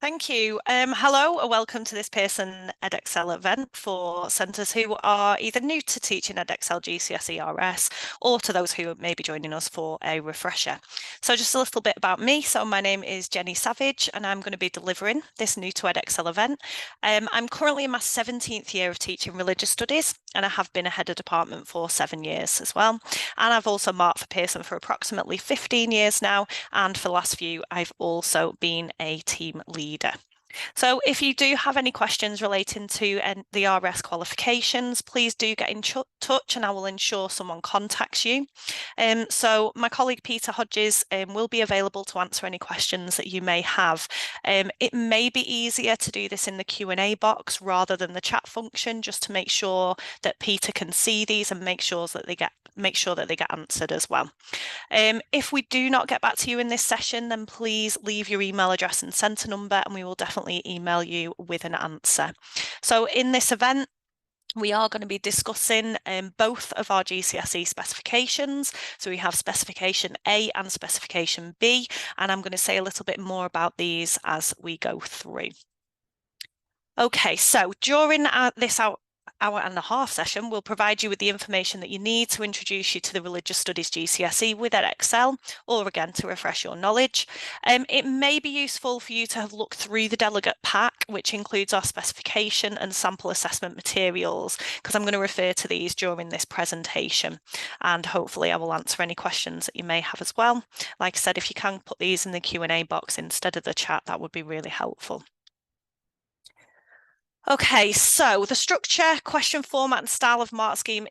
Thank you. Hello and welcome to this Pearson Edexcel event for centres who are either new to teaching Edexcel GCSE RS or to those who may be joining us for a refresher. So just a little bit about me. So my name is Jenny Savage and I'm going to be delivering this new to Edexcel event. I'm currently in my 17th year of teaching religious studies and I have been a head of department for 7 years as well. And I've also marked for Pearson for approximately 15 years now, and for the last few I've also been a team leader. So if you do have any questions relating to the RS qualifications, please do get in touch and I will ensure someone contacts you. So my colleague Peter Hodges will be available to answer any questions that you may have. It may be easier to do this in the Q&A box rather than the chat function, just to make sure that Peter can see these and make sure that they get answered as well. If we do not get back to you in this session, then please leave your email address and centre number and we will definitely email you with an answer. So in this event, we are going to be discussing both of our GCSE specifications. So we have Specification A and Specification B, and I'm going to say a little bit more about these as we go through. Okay, so during this hour and a half session will provide you with the information that you need to introduce you to the Religious Studies GCSE with Edexcel, or again to refresh your knowledge. It may be useful for you to have looked through the delegate pack, which includes our specification and sample assessment materials, because I'm going to refer to these during this presentation, and hopefully I will answer any questions that you may have as well. Like I said, if you can put these in the Q&A box instead of the chat, that would be really helpful. Okay, so the structure, question format and style of mark scheme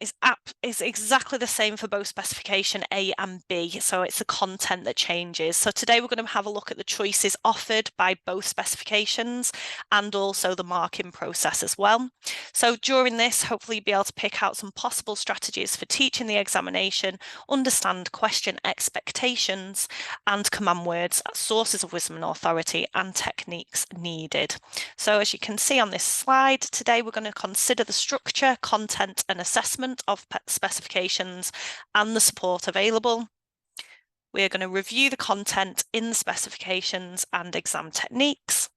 is exactly the same for both Specification A and B, so it's the content that changes. So today we're going to have a look at the choices offered by both specifications and also the marking process as well. So during this, hopefully you'll be able to pick out some possible strategies for teaching the examination, understand question expectations and command words, sources of wisdom and authority and techniques needed. So as you can see on this slide, today we're going to consider the structure, content and assessment of specifications and the support available. We're going to review the content in the specifications and exam techniques,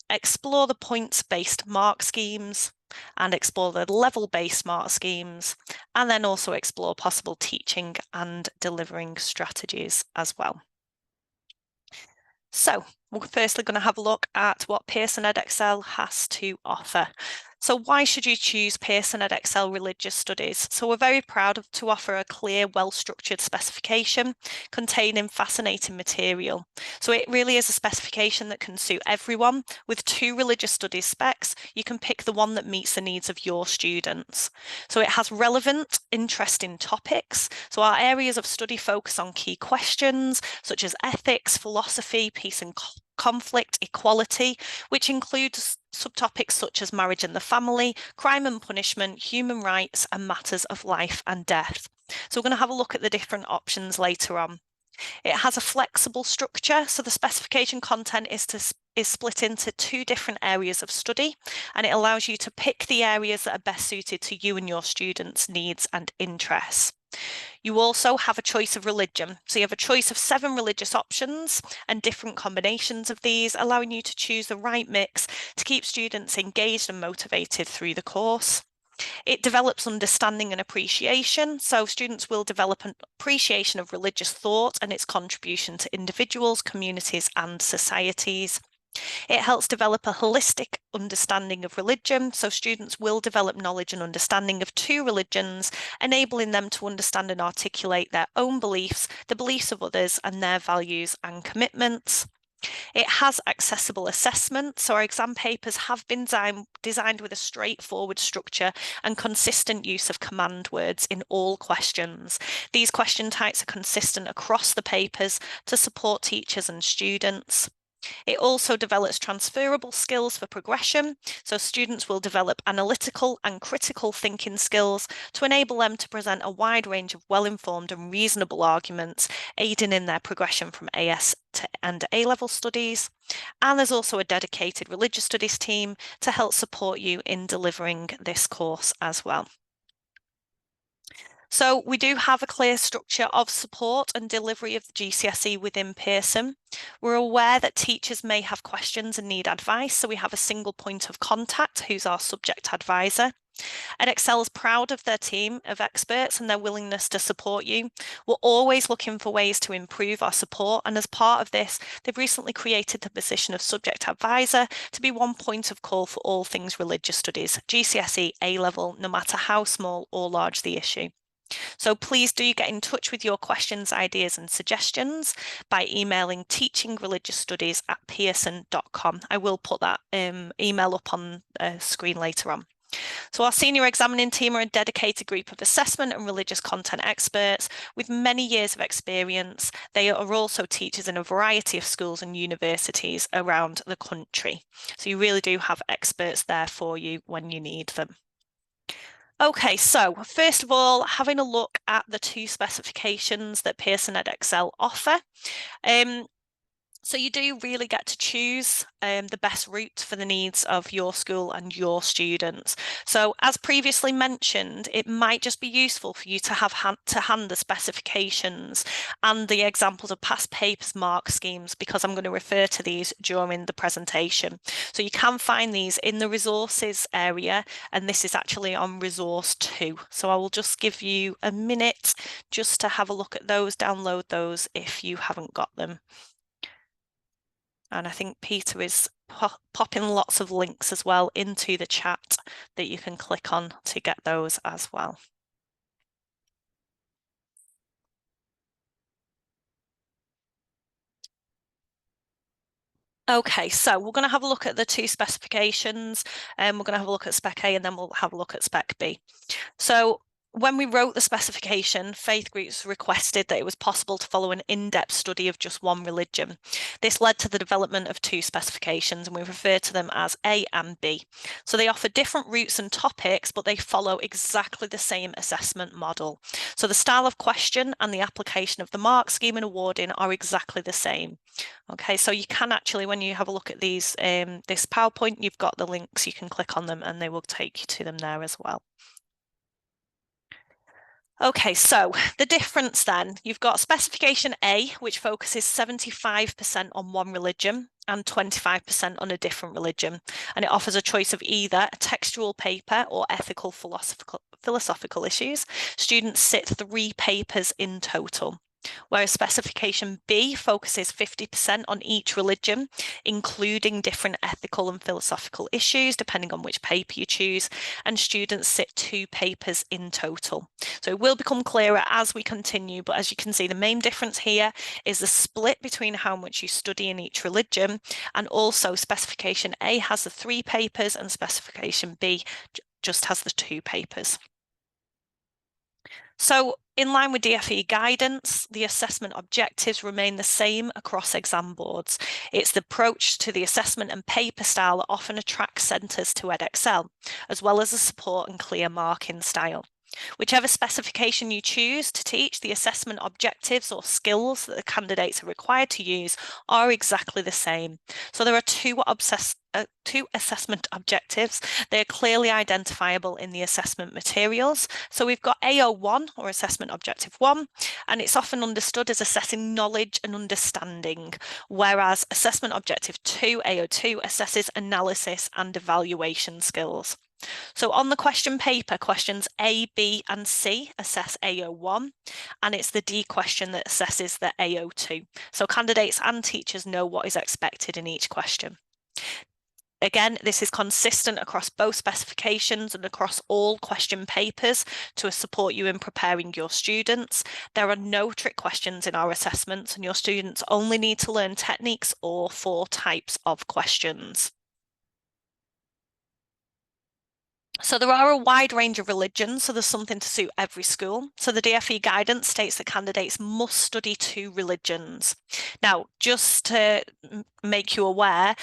explore the points-based mark schemes and explore the level-based mark schemes, and then also explore possible teaching and delivering strategies as well. So we're firstly going to have a look at what Pearson Edexcel has to offer. So why should you choose Pearson Edexcel Religious Studies? So we're very proud to offer a clear, well-structured specification containing fascinating material. So it really is a specification that can suit everyone. With 2 religious studies specs, you can pick the one that meets the needs of your students. So it has relevant, interesting topics. So our areas of study focus on key questions such as ethics, philosophy, peace and conflict, equality, which includes subtopics such as marriage and the family, crime and punishment, human rights, and matters of life and death. So we're going to have a look at the different options later on. It has a flexible structure, so the specification content is split into 2 different areas of study, and it allows you to pick the areas that are best suited to you and your students' needs and interests. You also have a choice of religion. So you have a choice of 7 religious options and different combinations of these, allowing you to choose the right mix to keep students engaged and motivated through the course. It develops understanding and appreciation. So students will develop an appreciation of religious thought and its contribution to individuals, communities, and societies. It helps develop a holistic understanding of religion, so students will develop knowledge and understanding of 2 religions, enabling them to understand and articulate their own beliefs, the beliefs of others, and their values and commitments. It has accessible assessment, so our exam papers have been designed with a straightforward structure and consistent use of command words in all questions. These question types are consistent across the papers to support teachers and students. It also develops transferable skills for progression, so students will develop analytical and critical thinking skills to enable them to present a wide range of well-informed and reasonable arguments, aiding in their progression from AS and A-level studies. And there's also a dedicated religious studies team to help support you in delivering this course as well. So we do have a clear structure of support and delivery of the GCSE within Pearson. We're aware that teachers may have questions and need advice, so we have a single point of contact who's our subject advisor. Edexcel is proud of their team of experts and their willingness to support you. We're always looking for ways to improve our support, and as part of this, they've recently created the position of subject advisor to be one point of call for all things religious studies, GCSE, A-level, no matter how small or large the issue. So please do get in touch with your questions, ideas and suggestions by emailing teachingreligiousstudies@pearson.com. I will put that email up on the screen later on. So our senior examining team are a dedicated group of assessment and religious content experts with many years of experience. They are also teachers in a variety of schools and universities around the country. So you really do have experts there for you when you need them. Okay, so first of all, having a look at the two specifications that Pearson Edexcel offer. So you do really get to choose the best route for the needs of your school and your students. So as previously mentioned, it might just be useful for you to have to hand the specifications and the examples of past papers mark schemes, because I'm going to refer to these during the presentation. So you can find these in the resources area, and this is actually on resource 2. So I will just give you a minute just to have a look at those, download those if you haven't got them. And I think Peter is popping lots of links as well into the chat that you can click on to get those as well. Okay, so we're going to have a look at the two specifications, and we're going to have a look at Spec A and then we'll have a look at Spec B. So when we wrote the specification, faith groups requested that it was possible to follow an in-depth study of just one religion. This led to the development of two specifications, and we refer to them as A and B. So they offer different routes and topics, but they follow exactly the same assessment model. So the style of question and the application of the mark scheme and awarding are exactly the same. Okay, so you can actually, when you have a look at these, this PowerPoint, you've got the links, you can click on them and they will take you to them there as well. Okay, so the difference then, you've got Specification A, which focuses 75% on one religion and 25% on a different religion, and it offers a choice of either a textual paper or ethical philosophical issues. Students sit 3 papers in total. Whereas Specification B focuses 50% on each religion, including different ethical and philosophical issues, depending on which paper you choose, and students sit 2 papers in total. So it will become clearer as we continue, but as you can see, the main difference here is the split between how much you study in each religion, and also Specification A has the 3 papers and Specification B just has the 2 papers. So in line with DFE guidance, the assessment objectives remain the same across exam boards. It's the approach to the assessment and paper style that often attracts centres to Edexcel, as well as the support and clear marking style. Whichever specification you choose to teach, the assessment objectives or skills that the candidates are required to use are exactly the same. So there are two assessment objectives. They are clearly identifiable in the assessment materials. So we've got AO1, or Assessment Objective 1, and it's often understood as assessing knowledge and understanding, whereas Assessment Objective 2, AO2, assesses analysis and evaluation skills. So on the question paper, questions A, B and C assess AO1, and it's the D question that assesses the AO2. So candidates and teachers know what is expected in each question. Again, this is consistent across both specifications and across all question papers to support you in preparing your students. There are no trick questions in our assessments, and your students only need to learn techniques or 4 types of questions. So there are a wide range of religions, so there's something to suit every school. So the DFE guidance states that candidates must study 2 religions. Now, just to make you aware,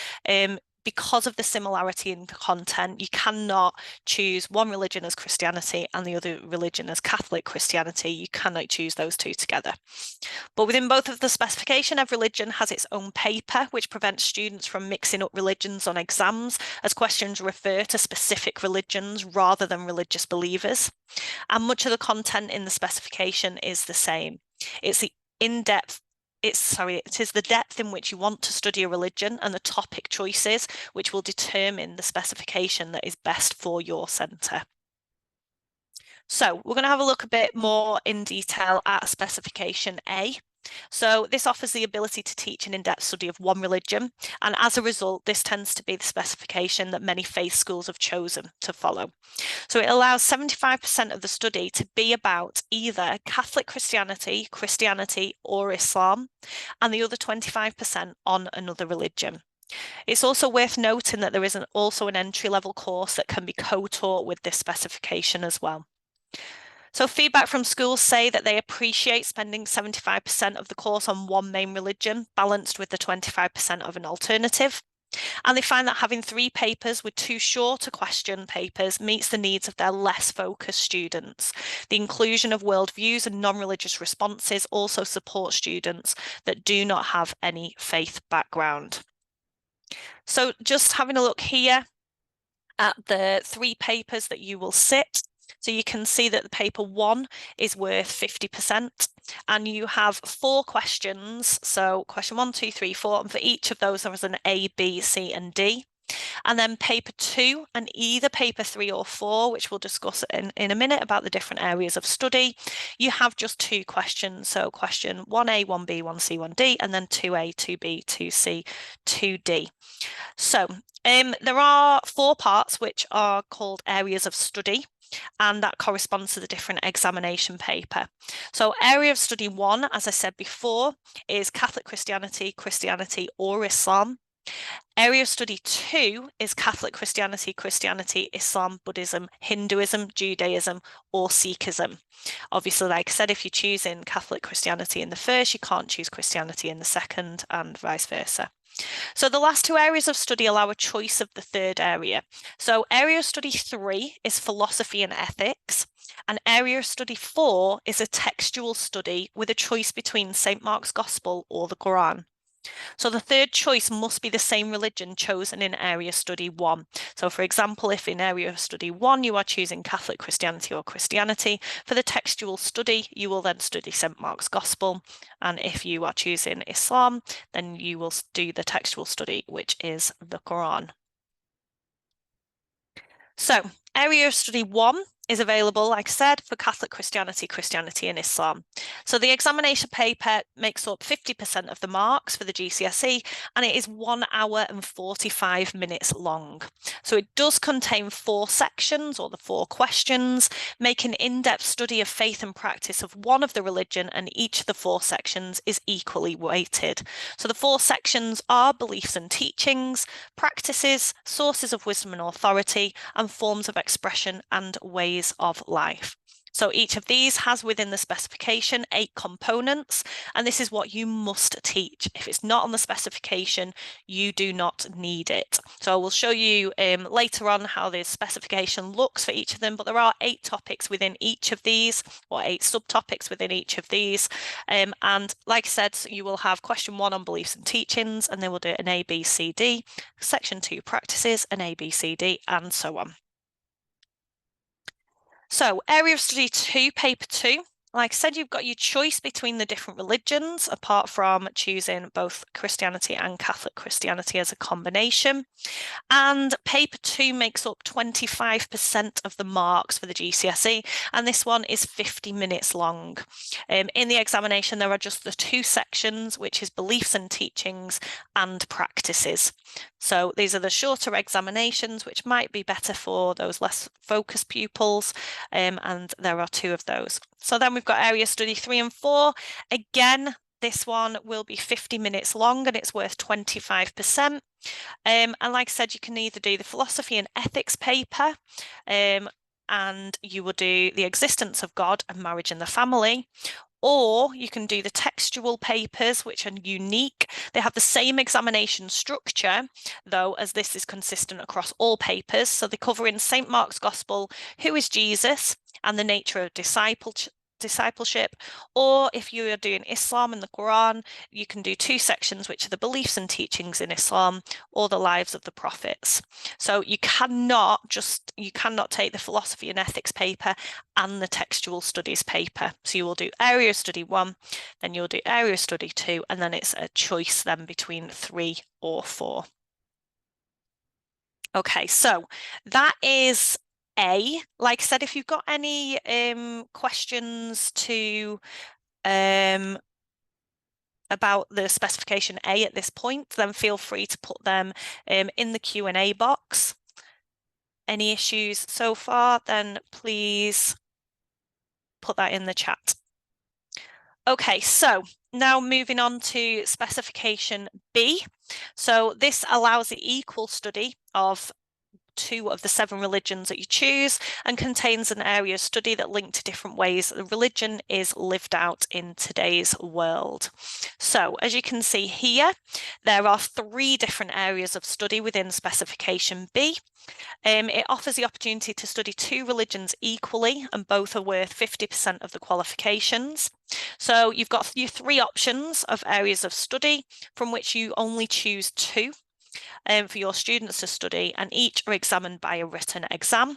because of the similarity in content, you cannot choose one religion as Christianity and the other religion as Catholic Christianity. You cannot choose those two together. But within both of the specification, every religion has its own paper, which prevents students from mixing up religions on exams, as questions refer to specific religions rather than religious believers. And much of the content in the specification is the same. It's the in-depth it is the depth in which you want to study a religion and the topic choices which will determine the specification that is best for your centre. So we're going to have a look a bit more in detail at Specification A. So this offers the ability to teach an in-depth study of one religion, and as a result, this tends to be the specification that many faith schools have chosen to follow. So it allows 75% of the study to be about either Catholic Christianity, Christianity, or Islam, and the other 25% on another religion. It's also worth noting that there is also an entry-level course that can be co-taught with this specification as well. So feedback from schools say that they appreciate spending 75% of the course on one main religion, balanced with the 25% of an alternative. And they find that having 3 papers with 2 shorter question papers meets the needs of their less focused students. The inclusion of worldviews and non-religious responses also supports students that do not have any faith background. So just having a look here at the 3 papers that you will sit. So you can see that the paper 1 is worth 50%, and you have 4 questions. So question 1, 2, 3, 4, and for each of those there is an A, B, C, and D. And then paper 2 and either paper 3 or 4, which we'll discuss in a minute about the different areas of study, you have just 2 questions. So question 1A, 1B, 1C, 1D, and then 2A, 2B, 2C, 2D. So there are 4 parts which are called areas of study, and that corresponds to the different examination paper. So area of study 1, as I said before, is Catholic Christianity, Christianity, or Islam. Area of study 2 is Catholic Christianity, Christianity, Islam, Buddhism, Hinduism, Judaism, or Sikhism. Obviously, like I said, if you're choosing Catholic Christianity in the first, you can't choose Christianity in the second, and vice versa. So the last 2 areas of study allow a choice of the third area. So area of study 3 is philosophy and ethics, and area of study 4 is a textual study with a choice between St. Mark's Gospel or the Quran. So the third choice must be the same religion chosen in area study 1. So for example, if in area study 1 you are choosing Catholic Christianity or Christianity, for the textual study you will then study St. Mark's Gospel, and if you are choosing Islam, then you will do the textual study, which is the Quran. So area of study 1 is available, like I said, for Catholic Christianity, Christianity, and Islam. So the examination paper makes up 50% of the marks for the GCSE, and it is 1 hour and 45 minutes long. So it does contain 4 sections, or the 4 questions, make an in-depth study of faith and practice of one of the religion, and each of the 4 sections is equally weighted. So the 4 sections are beliefs and teachings, practices, sources of wisdom and authority, and forms of expression and ways of life. So each of these has within the specification 8 components, and this is what you must teach. If it's not on the specification, you do not need it. So I will show you later on how the specification looks for each of them, but there are 8 topics within each of these, or 8 subtopics within each of these. And like I said, you will have question 1 on beliefs and teachings, and then we'll do an A, B, C, D, section 2 practices, an A, B, C, D, and so on. So area of study 2, paper 2, like I said, you've got your choice between the different religions, apart from choosing both Christianity and Catholic Christianity as a combination. And paper 2 makes up 25% of the marks for the GCSE, and this one is 50 minutes long. In the examination, there are just the 2 sections, which is beliefs and teachings and practices. So these are the shorter examinations, which might be better for those less focused pupils, and there are 2 of those. So then we've got area study 3 and 4. Again, this one will be 50 minutes long, and it's worth 25%. And like I said, you can either do the philosophy and ethics paper, and you will do the existence of God and marriage and the family, Or you can do the textual papers, which are unique. They have the same examination structure, though, as this is consistent across all papers. So they cover in St. Mark's Gospel, who is Jesus, and the nature of discipleship. Or if you are doing Islam and the Quran, you can do 2 sections, which are the beliefs and teachings in Islam or the lives of the prophets. So you cannot take the philosophy and ethics paper and the textual studies paper. So you will do area study 1, then you'll do area study 2, and then it's a choice then between 3 or 4. Okay, so that is A. Like I said, if you've got any questions about the specification A at this point, then feel free to put them in the Q&A box. Any issues so far, then please put that in the chat. Okay, so now moving on to specification B. So this allows the equal study of 2 of the 7 religions that you choose and contains an area of study that link to different ways that the religion is lived out in today's world. So as you can see here, there are 3 different areas of study within specification B. It offers the opportunity to study 2 religions equally, and both are worth 50% of the qualifications. So you've got your 3 options of areas of study from which you only choose 2 for your students to study, and each are examined by a written exam.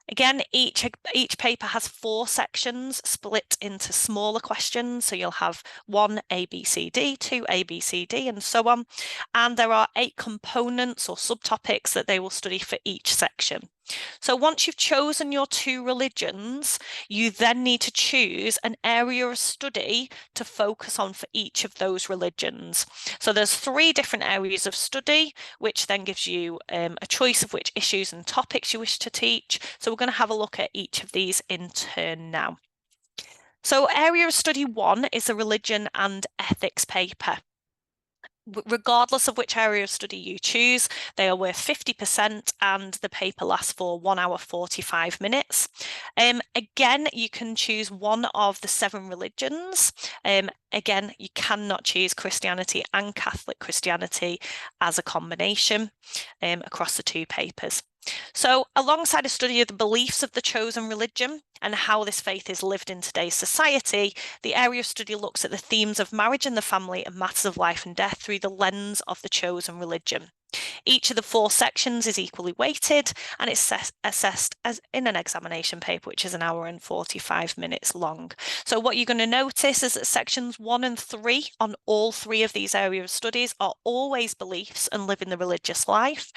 Again, each paper has 4 sections split into smaller questions. So you'll have 1 A, B, C, D, 2 A, B, C, D, and so on. And there are 8 components or subtopics that they will study for each section. So once you've chosen your 2 religions, you then need to choose an area of study to focus on for each of those religions. So there's 3 different areas of study, which then gives you a choice of which issues and topics you wish to teach. So we're going to have a look at each of these in turn now. So area of study 1 is a religion and ethics paper. Regardless of which area of study you choose, they are worth 50% and the paper lasts for 1 hour 45 minutes. Again, you can choose one of the 7 religions. Again, you cannot choose Christianity and Catholic Christianity as a combination across the 2 papers. So alongside a study of the beliefs of the chosen religion and how this faith is lived in today's society, the area of study looks at the themes of marriage and the family and matters of life and death through the lens of the chosen religion. Each of the 4 sections is equally weighted and it's assessed as in an examination paper, which is 1 hour and 45 minutes long. So what you're going to notice is that sections 1 and 3 on all 3 of these areas of studies are always beliefs and living the religious life.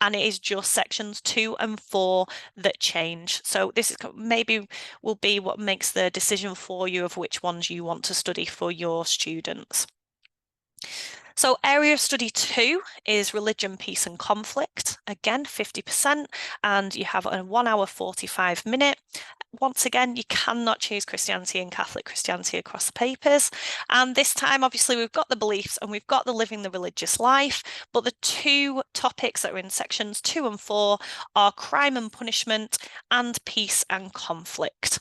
And it is just sections 2 and 4 that change. So this is maybe will be what makes the decision for you of which ones you want to study for your students. So area of study 2 is religion, peace and conflict. Again, 50%, and you have a 1 hour 45 minute. Once again, you cannot choose Christianity and Catholic Christianity across the papers. And this time, obviously, we've got the beliefs and we've got the living the religious life, but the 2 topics that are in sections 2 and 4 are crime and punishment and peace and conflict.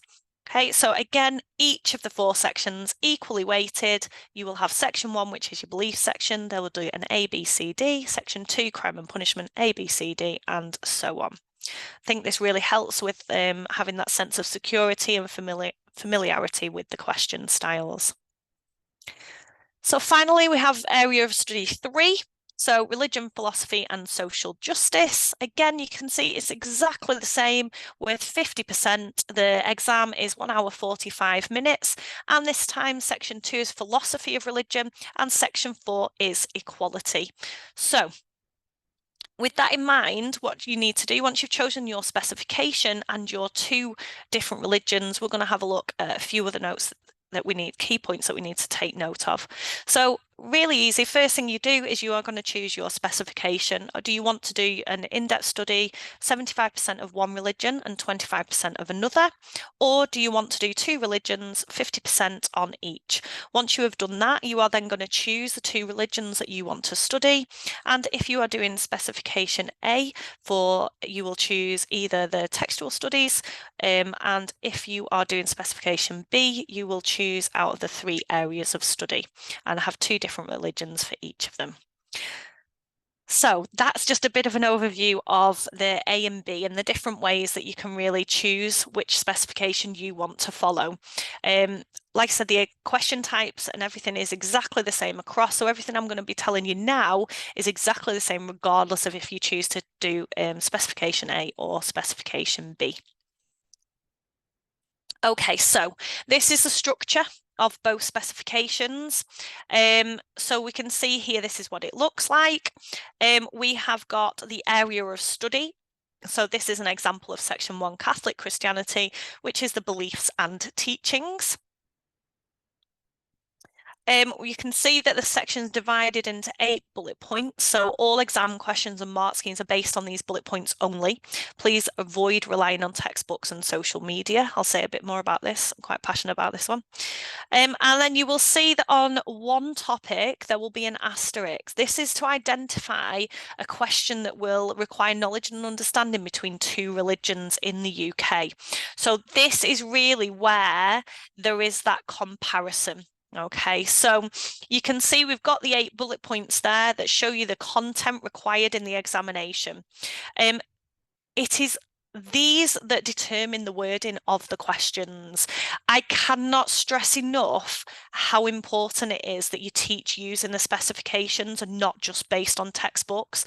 Okay, so again, each of the 4 sections equally weighted. You will have section 1, which is your belief section. They will do an A, B, C, D. Section 2, crime and punishment, A, B, C, D, and so on. I think this really helps with having that sense of security and familiarity with the question styles. So finally, we have area of study 3. So religion, philosophy and social justice. Again, you can see it's exactly the same with 50%. The exam is 1 hour 45 minutes. And this time section 2 is philosophy of religion and section 4 is equality. So with that in mind, what you need to do once you've chosen your specification and your 2 different religions, we're going to have a look at a few of the notes that we need, key points that we need to take note of. So really easy. First thing you do is you are going to choose your specification. Or do you want to do an in-depth study, 75% of one religion and 25% of another? Or do you want to do two religions, 50% on each? Once you have done that, you are then going to choose the two religions that you want to study. And if you are doing Specification A, you will choose either the textual studies, and if you are doing Specification B, you will choose out of the three areas of study and have two different religions for each of them. So that's just a bit of an overview of the A and B and the different ways that you can really choose which specification you want to follow. Like I said, the question types and everything is exactly the same across. So everything I'm going to be telling you now is exactly the same, regardless of if you choose to do Specification A or Specification B. Okay, so this is the structure of both specifications. So we can see here, this is what it looks like. We have got the area of study. So this is an example of Section 1 Catholic Christianity, which is the beliefs and teachings. You can see that the section is divided into 8 bullet points. So all exam questions and mark schemes are based on these bullet points only. Please avoid relying on textbooks and social media. I'll say a bit more about this. I'm quite passionate about this one. And then you will see that on one topic, there will be an asterisk. This is to identify a question that will require knowledge and understanding between two religions in the UK. So this is really where there is that comparison. Okay, so you can see we've got the 8 bullet points there that show you the content required in the examination. It is these that determine the wording of the questions. I cannot stress enough how important it is that you teach using the specifications and not just based on textbooks,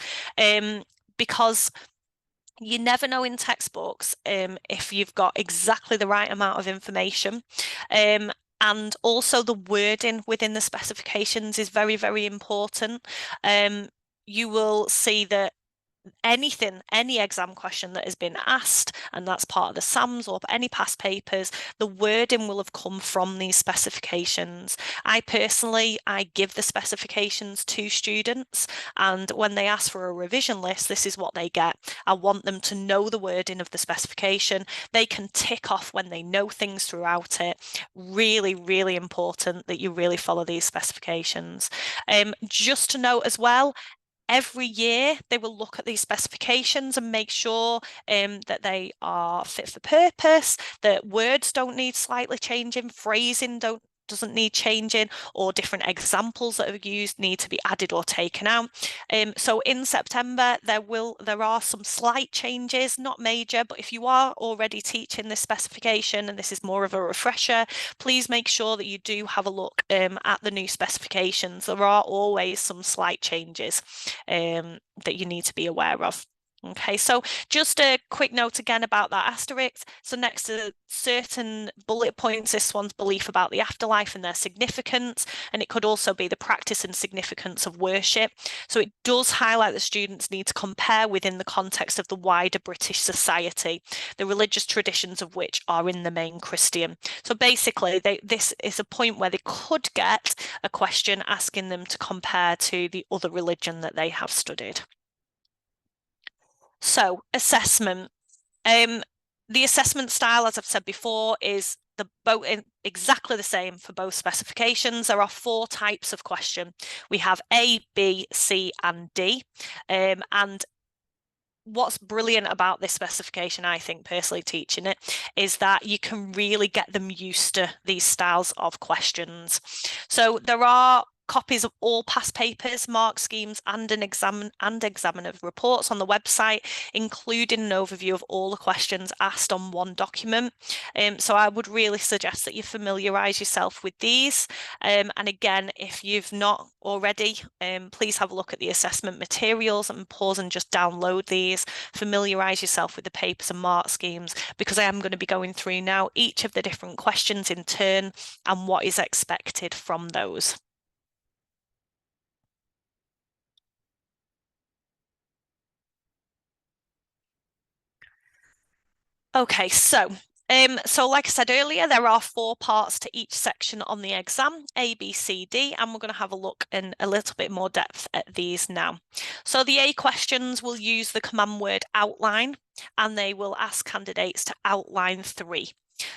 because you never know in textbooks if you've got exactly the right amount of information. And also the wording within the specifications is very, very important. You will see that any exam question that has been asked, and that's part of the SAMs or any past papers, the wording will have come from these specifications. I give the specifications to students, and when they ask for a revision list, this is what they get. I want them to know the wording of the specification. They can tick off when they know things throughout it. Really, really important that you really follow these specifications. Just to note as well, every year they will look at these specifications and make sure that they are fit for purpose, that words don't need slightly changing, phrasing doesn't need changing, or different examples that are used need to be added or taken out. So in September there are some slight changes, not major, but if you are already teaching this specification and this is more of a refresher, please make sure that you do have a look at the new specifications. There are always some slight changes that you need to be aware of. Okay, so just a quick note again about that asterisk. So next to certain bullet points, this one's belief about the afterlife and their significance, and it could also be the practice and significance of worship. So it does highlight that students need to compare within the context of the wider British society, the religious traditions of which are in the main Christian. So basically, this is a point where they could get a question asking them to compare to the other religion that they have studied. So assessment. The assessment style, as I've said before, is exactly the same for both specifications. There are 4 types of question. We have A, B, C, and D. And what's brilliant about this specification, I think, personally teaching it, is that you can really get them used to these styles of questions. So there are copies of all past papers, mark schemes, and examiner reports on the website, including an overview of all the questions asked on one document. So I would really suggest that you familiarise yourself with these. And again, if you've not already, please have a look at the assessment materials and pause and just download these. Familiarise yourself with the papers and mark schemes, because I am going to be going through now each of the different questions in turn and what is expected from those. Okay, so So like I said earlier, there are 4 parts to each section on the exam, A, B, C, D, and we're going to have a look in a little bit more depth at these now. So the A questions will use the command word outline, and they will ask candidates to outline 3.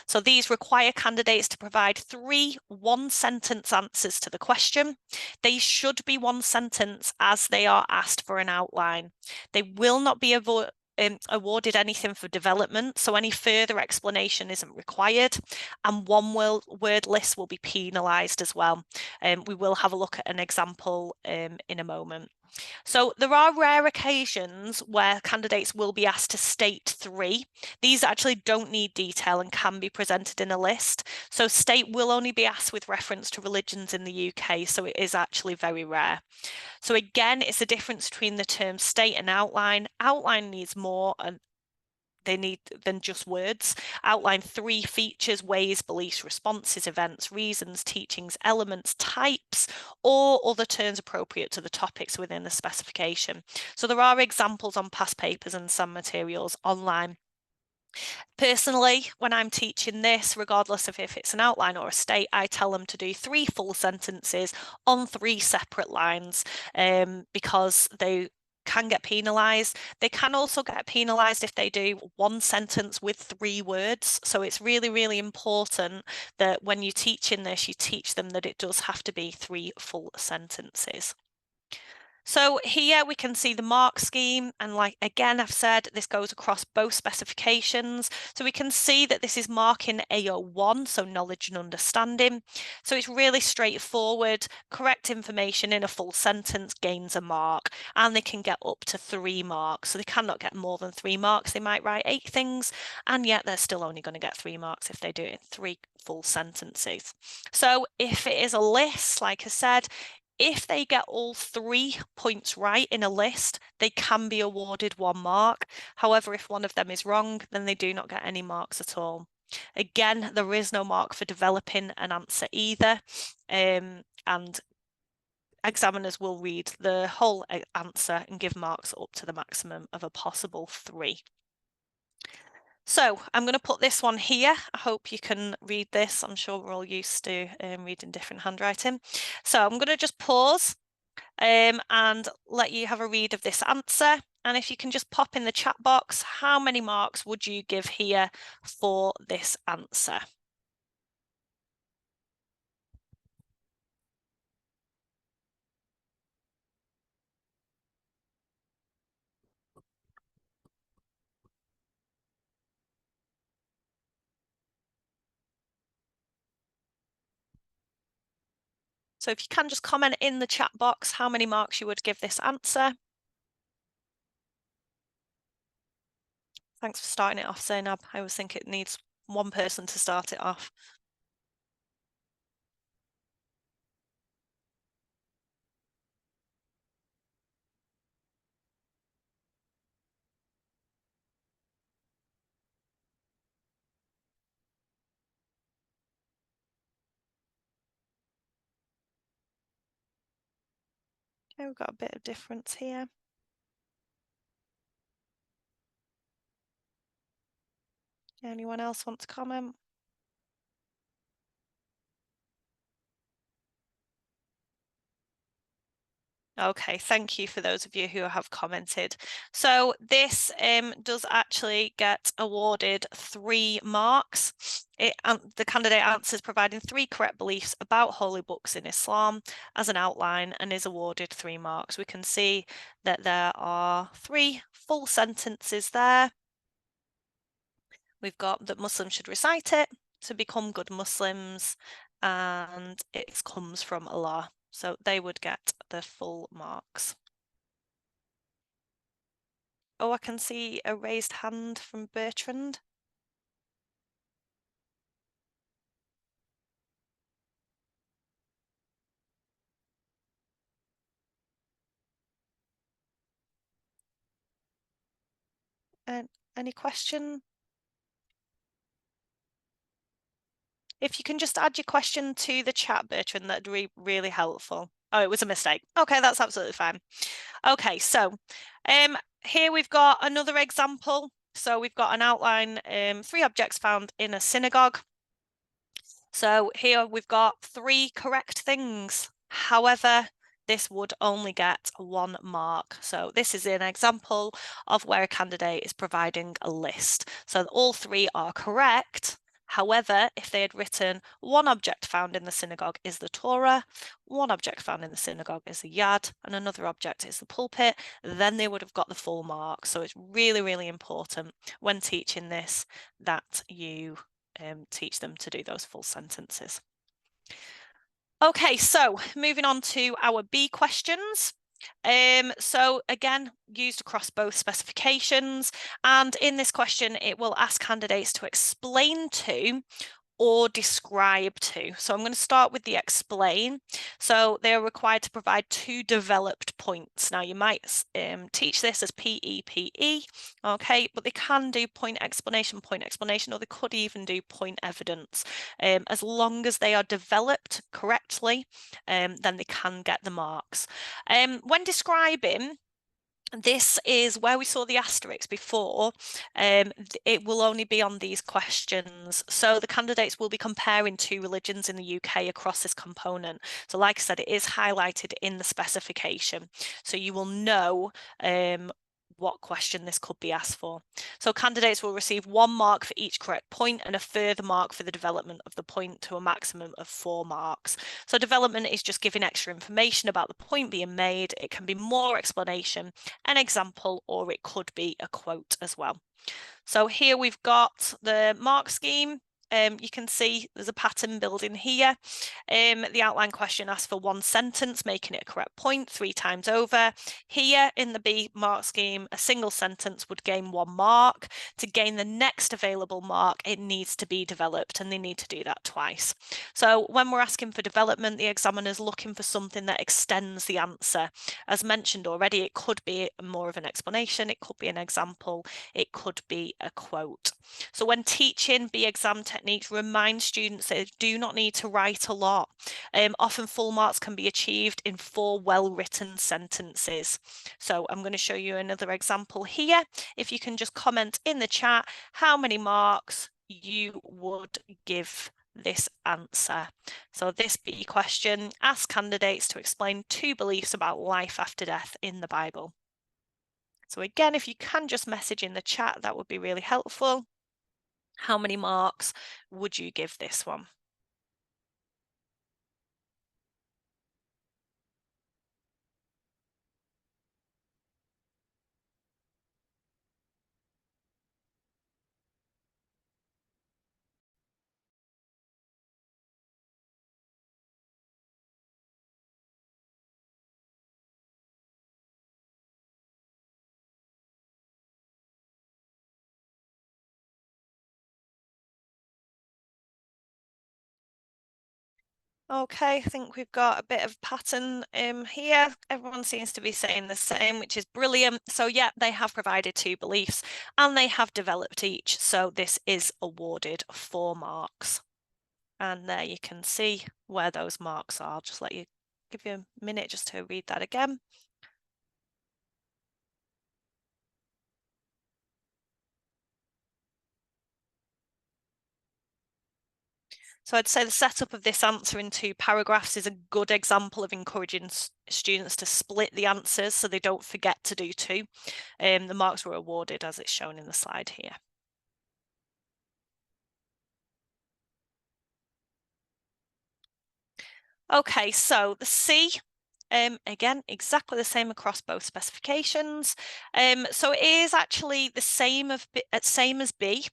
So these require candidates to provide 3 one-sentence answers to the question. They should be one sentence as they are asked for an outline. They will not be awarded anything for development, so any further explanation isn't required, and one word list will be penalised as well. We will have a look at an example in a moment. So there are rare occasions where candidates will be asked to state 3. These actually don't need detail and can be presented in a list. So state will only be asked with reference to religions in the UK, so it is actually very rare. So again, it's a difference between the terms state and outline. Outline needs more and they need than just words. Outline 3 features, ways, beliefs, responses, events, reasons, teachings, elements, types, or other terms appropriate to the topics within the specification. So there are examples on past papers and some materials online. Personally, when I'm teaching this, regardless of if it's an outline or a state, I tell them to do 3 full sentences on 3 separate lines because they can get penalised. They can also get penalised if they do 1 sentence with 3 words. So it's really, really important that when you're teaching this, you teach them that it does have to be 3 full sentences. So here we can see the mark scheme, and like again I've said, this goes across both specifications. So we can see that this is marking AO1, so knowledge and understanding. So it's really straightforward. Correct information in a full sentence gains a mark, and they can get up to 3 marks. So they cannot get more than 3 marks. They might write 8 things, and yet they're still only going to get 3 marks if they do it in 3 full sentences. So if it is a list, like I said, if they get all 3 points right in a list, they can be awarded 1 mark. However, if one of them is wrong, then they do not get any marks at all. Again, there is no mark for developing an answer either, and examiners will read the whole answer and give marks up to the maximum of a possible 3. So I'm going to put this one here. I hope you can read this. I'm sure we're all used to reading different handwriting. So I'm going to just pause and let you have a read of this answer. And if you can just pop in the chat box, how many marks would you give here for this answer? So if you can just comment in the chat box how many marks you would give this answer. Thanks for starting it off, Zainab. I always think it needs one person to start it off. Okay, we've got a bit of difference here. Anyone else want to comment? Okay, thank you for those of you who have commented. So this does actually get awarded 3 marks. The candidate answers providing 3 correct beliefs about holy books in Islam as an outline and is awarded 3 marks. We can see that there are 3 full sentences there. We've got that Muslims should recite it to become good Muslims, and it comes from Allah. So they would get the full marks. Oh, I can see a raised hand from Bertrand. Any question? If you can just add your question to the chat, Bertrand, that'd be really helpful. Oh, it was a mistake. Okay, that's absolutely fine. Okay, so here we've got another example. So we've got an outline, 3 objects found in a synagogue. So here we've got 3 correct things. However, this would only get 1 mark. So this is an example of where a candidate is providing a list. So all 3 are correct. However, if they had written 1 object found in the synagogue is the Torah, 1 object found in the synagogue is the yad, and another object is the pulpit, then they would have got the full mark. So it's really, really important when teaching this that you teach them to do those full sentences. Okay, so moving on to our B questions. So again, used across both specifications, and in this question, it will ask candidates to explain to or describe to. So I'm going to start with the explain. So they're required to provide 2 developed points. Now you might teach this as PEPE, okay, but they can do point explanation, or they could even do point evidence. As long as they are developed correctly, then they can get the marks. When describing, this is where we saw the asterisk before. It will only be on these questions. So the candidates will be comparing 2 religions in the UK across this component. So like I said, it is highlighted in the specification. So you will know what question this could be asked for. So candidates will receive 1 mark for each correct point and a further mark for the development of the point to a maximum of 4 marks. So development is just giving extra information about the point being made. It can be more explanation, an example, or it could be a quote as well. So here we've got the mark scheme. You can see there's a pattern building here. The outline question asks for 1 sentence, making it a correct point 3 times over. Here in the B mark scheme, a single sentence would gain 1 mark. To gain the next available mark, it needs to be developed, and they need to do that twice. So when we're asking for development, the examiner's looking for something that extends the answer. As mentioned already, it could be more of an explanation, it could be an example, it could be a quote. So when teaching B exam techniques, remind students that they do not need to write a lot. Often full marks can be achieved in 4 well-written sentences. So I'm going to show you another example here. If you can just comment in the chat how many marks you would give this answer. So this B question asks candidates to explain 2 beliefs about life after death in the Bible. So again, if you can just message in the chat, that would be really helpful. How many marks would you give this one? Okay, I think we've got a bit of pattern here. Everyone seems to be saying the same, which is brilliant. So yeah, they have provided 2 beliefs and they have developed each. So this is awarded 4 marks. And there you can see where those marks are. I'll just give you a minute just to read that again. So I'd say the setup of this answer in 2 paragraphs is a good example of encouraging students to split the answers so they don't forget to do 2. The marks were awarded as it's shown in the slide here. Okay, so the C, again, exactly the same across both specifications. So it is actually the same as B,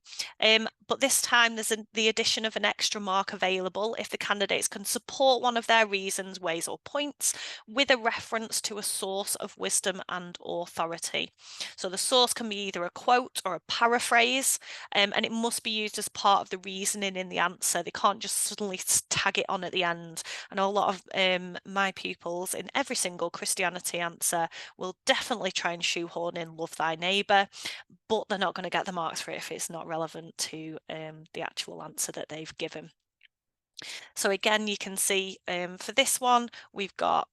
but this time there's the addition of an extra mark available if the candidates can support one of their reasons, ways, or points with a reference to a source of wisdom and authority. So the source can be either a quote or a paraphrase, and it must be used as part of the reasoning in the answer. They can't just suddenly tag it on at the end. I know a lot of my pupils in every single Christianity answer will definitely try and shoehorn in love thy neighbour, but they're not going to get the marks for it if it's not relevant to the actual answer that they've given. So again, you can see for this one, we've got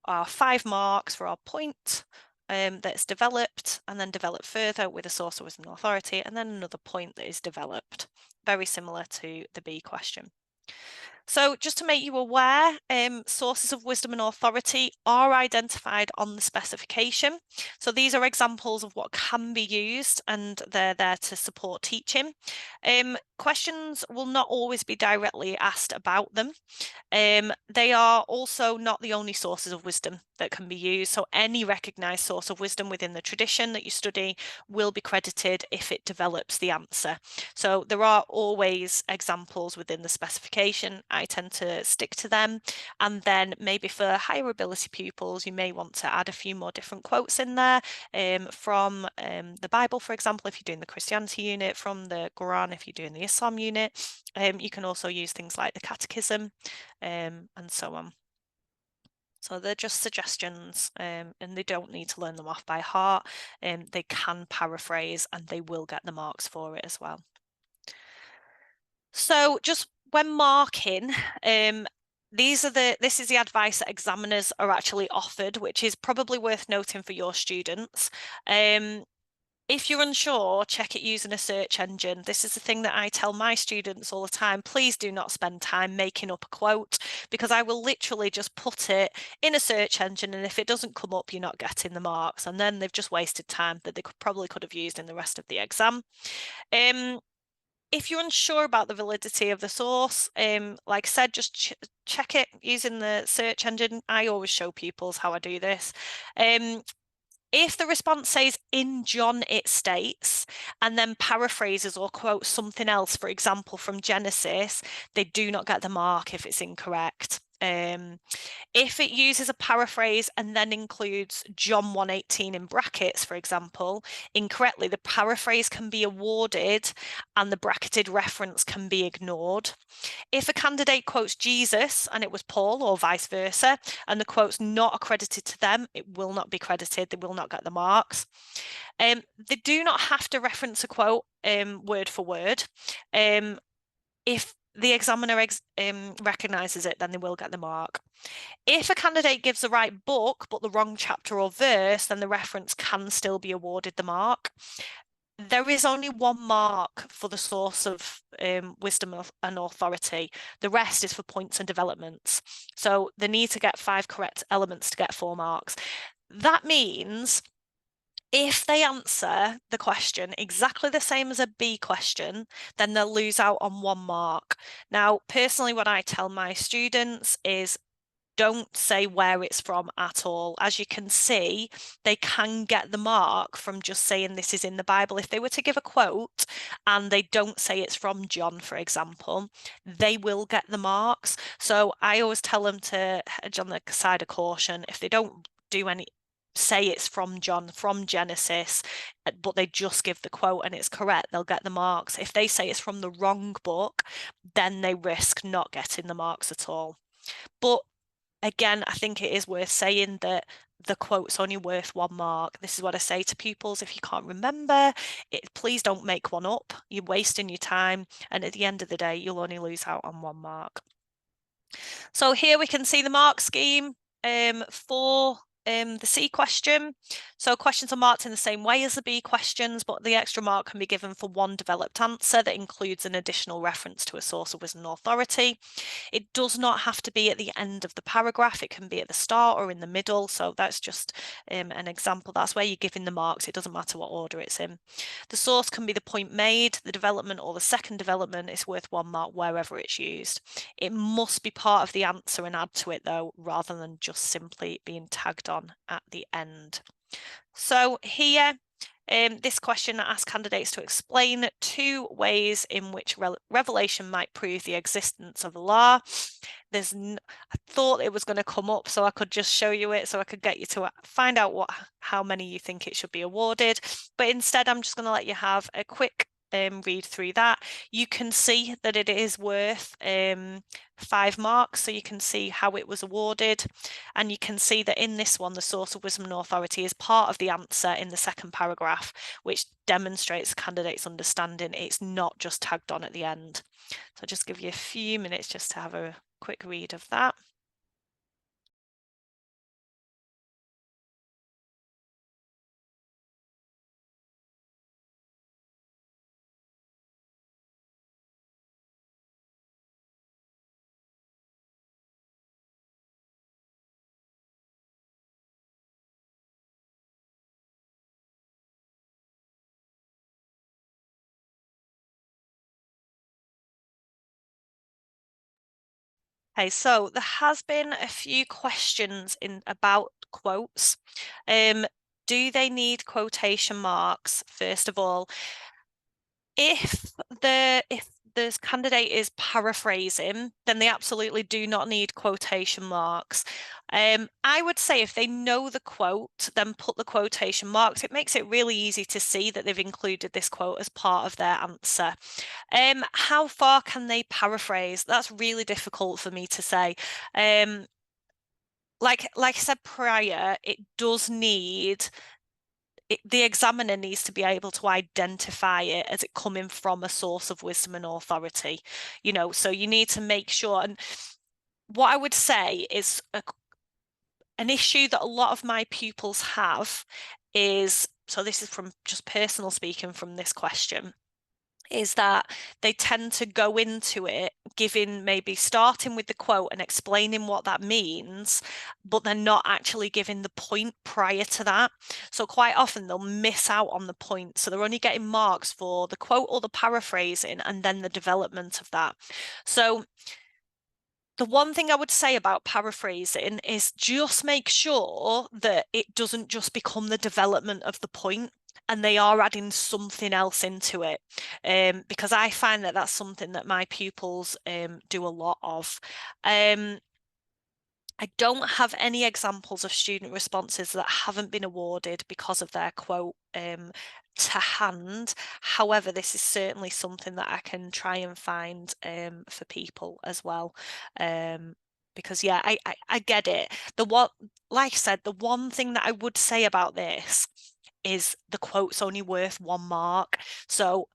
our 5 marks for our point, that's developed and then developed further with a source of wisdom and authority, and then another point that is developed. Very similar to the B question. So just to make you aware, sources of wisdom and authority are identified on the specification. So these are examples of what can be used, and they're there to support teaching. Questions will not always be directly asked about them. They are also not the only sources of wisdom that can be used. So any recognised source of wisdom within the tradition that you study will be credited if it develops the answer. So there are always examples within the specification. I tend to stick to them. And then maybe for higher ability pupils, you may want to add a few more different quotes in there from the Bible, for example, if you're doing the Christianity unit, from the Quran, if you're doing the Islam unit. You can also use things like the Catechism and so on. So they're just suggestions, and they don't need to learn them off by heart. They can paraphrase and they will get the marks for it as well. So just when marking, this is the advice that examiners are actually offered, which is probably worth noting for your students. If you're unsure, check it using a search engine. This is the thing that I tell my students all the time. Please do not spend time making up a quote, because I will literally just put it in a search engine, and if it doesn't come up, you're not getting the marks, and then they've just wasted time that they probably could have used in the rest of the exam. If you're unsure about the validity of the source, like I said, just check it using the search engine. I always show pupils how I do this. If the response says in John it states, and then paraphrases or quotes something else, for example, from Genesis, they do not get the mark if it's incorrect. If it uses a paraphrase and then includes John 1:18 in brackets, for example, incorrectly, the paraphrase can be awarded and the bracketed reference can be ignored. If a candidate quotes Jesus and it was Paul, or vice versa, and the quote's not accredited to them, it will not be credited. They will not get the marks. They do not have to reference a quote word for word. If the examiner recognises it, then they will get the mark. If a candidate gives the right book but the wrong chapter or verse, then the reference can still be awarded the mark. There is only one mark for the source of wisdom and authority. The rest is for points and developments. So they need to get 5 correct elements to get 4 marks. That means if they answer the question exactly the same as a B question, then they'll lose out on 1 mark. Now, personally, what I tell my students is don't say where it's from at all. As you can see, they can get the mark from just saying this is in the Bible. If they were to give a quote and they don't say it's from John, for example, they will get the marks. So I always tell them to hedge on the side of caution. If they don't say it's from John, from Genesis, but they just give the quote and it's correct, they'll get the marks. If they say it's from the wrong book, then they risk not getting the marks at all. But again, I think it is worth saying that the quote's only worth 1 mark. This is what I say to pupils. If you can't remember it, please don't make one up. You're wasting your time. And at the end of the day, you'll only lose out on 1 mark. So here we can see the mark scheme for the C question. So questions are marked in the same way as the B questions, but the extra mark can be given for 1 developed answer that includes an additional reference to a source of wisdom and authority. It does not have to be at the end of the paragraph. It can be at the start or in the middle. So that's just an example. That's where you're giving the marks. It doesn't matter what order it's in. The source can be the point made, the development, or the second development is worth 1 mark wherever it's used. It must be part of the answer and add to it, though, rather than just simply being tagged on at the end. So here, this question asks candidates to explain 2 ways in which revelation might prove the existence of Allah. I thought it was going to come up so I could just show you it, so I could get you to find out how many you think it should be awarded. But instead, I'm just going to let you have a quick read through that. You can see that it is worth 5 marks, so you can see how it was awarded, and you can see that in this one the source of wisdom and authority is part of the answer in the second paragraph, which demonstrates the candidate's understanding. It's not just tagged on at the end. So I'll just give you a few minutes just to have a quick read of that. Okay, so there has been a few questions in about quotes. Do they need quotation marks, first of all? If the candidate is paraphrasing, then they absolutely do not need quotation marks. I would say if they know the quote, then put the quotation marks. It makes it really easy to see that they've included this quote as part of their answer. How far can they paraphrase? That's really difficult for me to say. Like I said prior, it does need the examiner needs to be able to identify it as it coming from a source of wisdom and authority, so you need to make sure. And what I would say is an issue that a lot of my pupils have is, so this is from just personal speaking from this question, is that they tend to go into it maybe starting with the quote and explaining what that means, but they're not actually giving the point prior to that. So quite often they'll miss out on the point. So they're only getting marks for the quote or the paraphrasing and then the development of that. So the one thing I would say about paraphrasing is just make sure that it doesn't just become the development of the point and they are adding something else into it. Because I find that that's something that my pupils do a lot of. I don't have any examples of student responses that haven't been awarded because of their quote to hand. However, this is certainly something that I can try and find for people as well. Because yeah, I get it. Like I said, the one thing that I would say about this is the quote's only worth 1 mark. So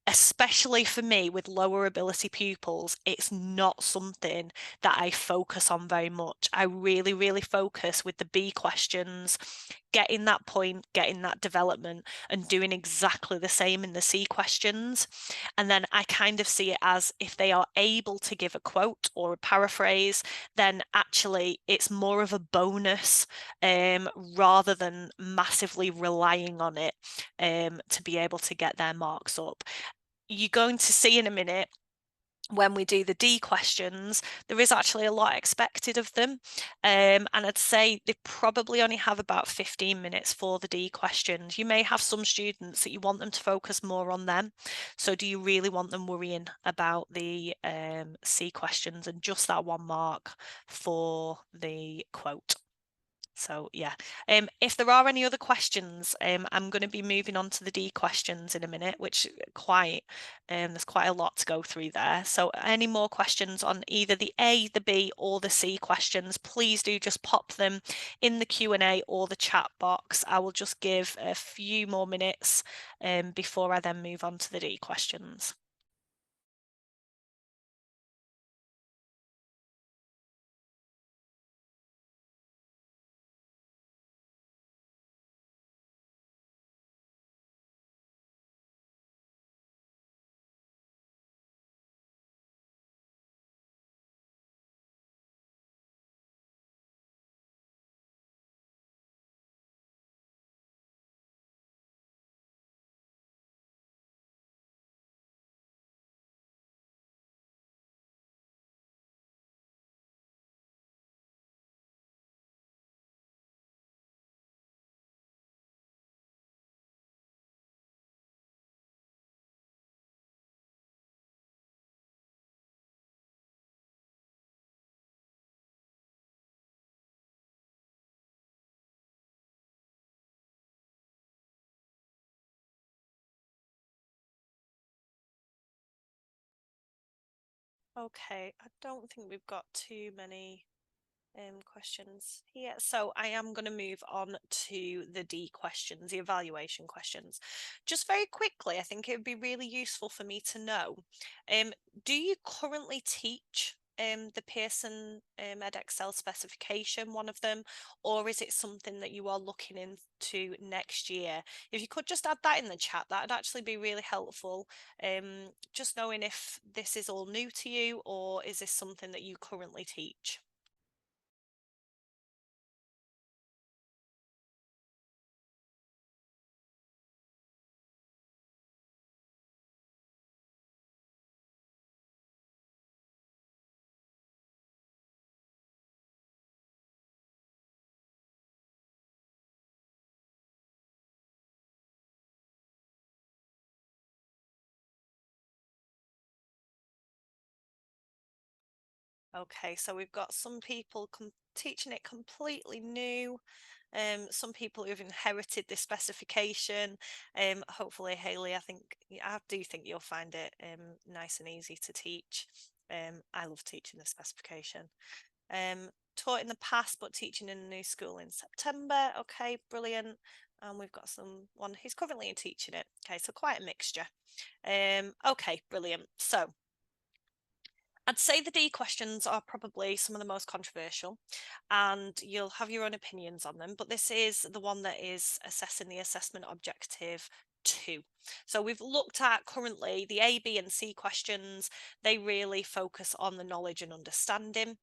especially for me with lower ability pupils, it's not something that I focus on very much. I really, really focus with the B questions, getting that point, getting that development, and doing exactly the same in the C questions. And then I kind of see it as if they are able to give a quote or a paraphrase, then actually it's more of a bonus rather than massively relying on it to be able to get their marks up. You're going to see in a minute when we do the D questions, there is actually a lot expected of them. And I'd say they probably only have about 15 minutes for the D questions. You may have some students that you want them to focus more on them. So do you really want them worrying about the C questions and just that 1 mark for the quote? So yeah, if there are any other questions, I'm going to be moving on to the D questions in a minute, which there's quite a lot to go through there. So any more questions on either the A, the B, or the C questions, please do just pop them in the Q&A or the chat box. I will just give a few more minutes before I then move on to the D questions. Okay, I don't think we've got too many questions here. So I am going to move on to the D questions, the evaluation questions. Just very quickly, I think it would be really useful for me to know, do you currently teach the Pearson Edexcel specification, one of them, or is it something that you are looking into next year? If you could just add that in the chat, that would actually be really helpful. Just knowing if this is all new to you or is this something that you currently teach? Okay, so we've got some people teaching it completely new. Some people who've inherited this specification. Hopefully, Hayley, I do think you'll find it nice and easy to teach. I love teaching the specification. Taught in the past, but teaching in a new school in September. Okay, brilliant. And we've got someone who's currently teaching it. Okay, so quite a mixture. Okay, brilliant. So I'd say the D questions are probably some of the most controversial, and you'll have your own opinions on them, but this is the one that is assessing the assessment objective 2. So we've looked at currently the A, B, and C questions. They really focus on the knowledge and understanding.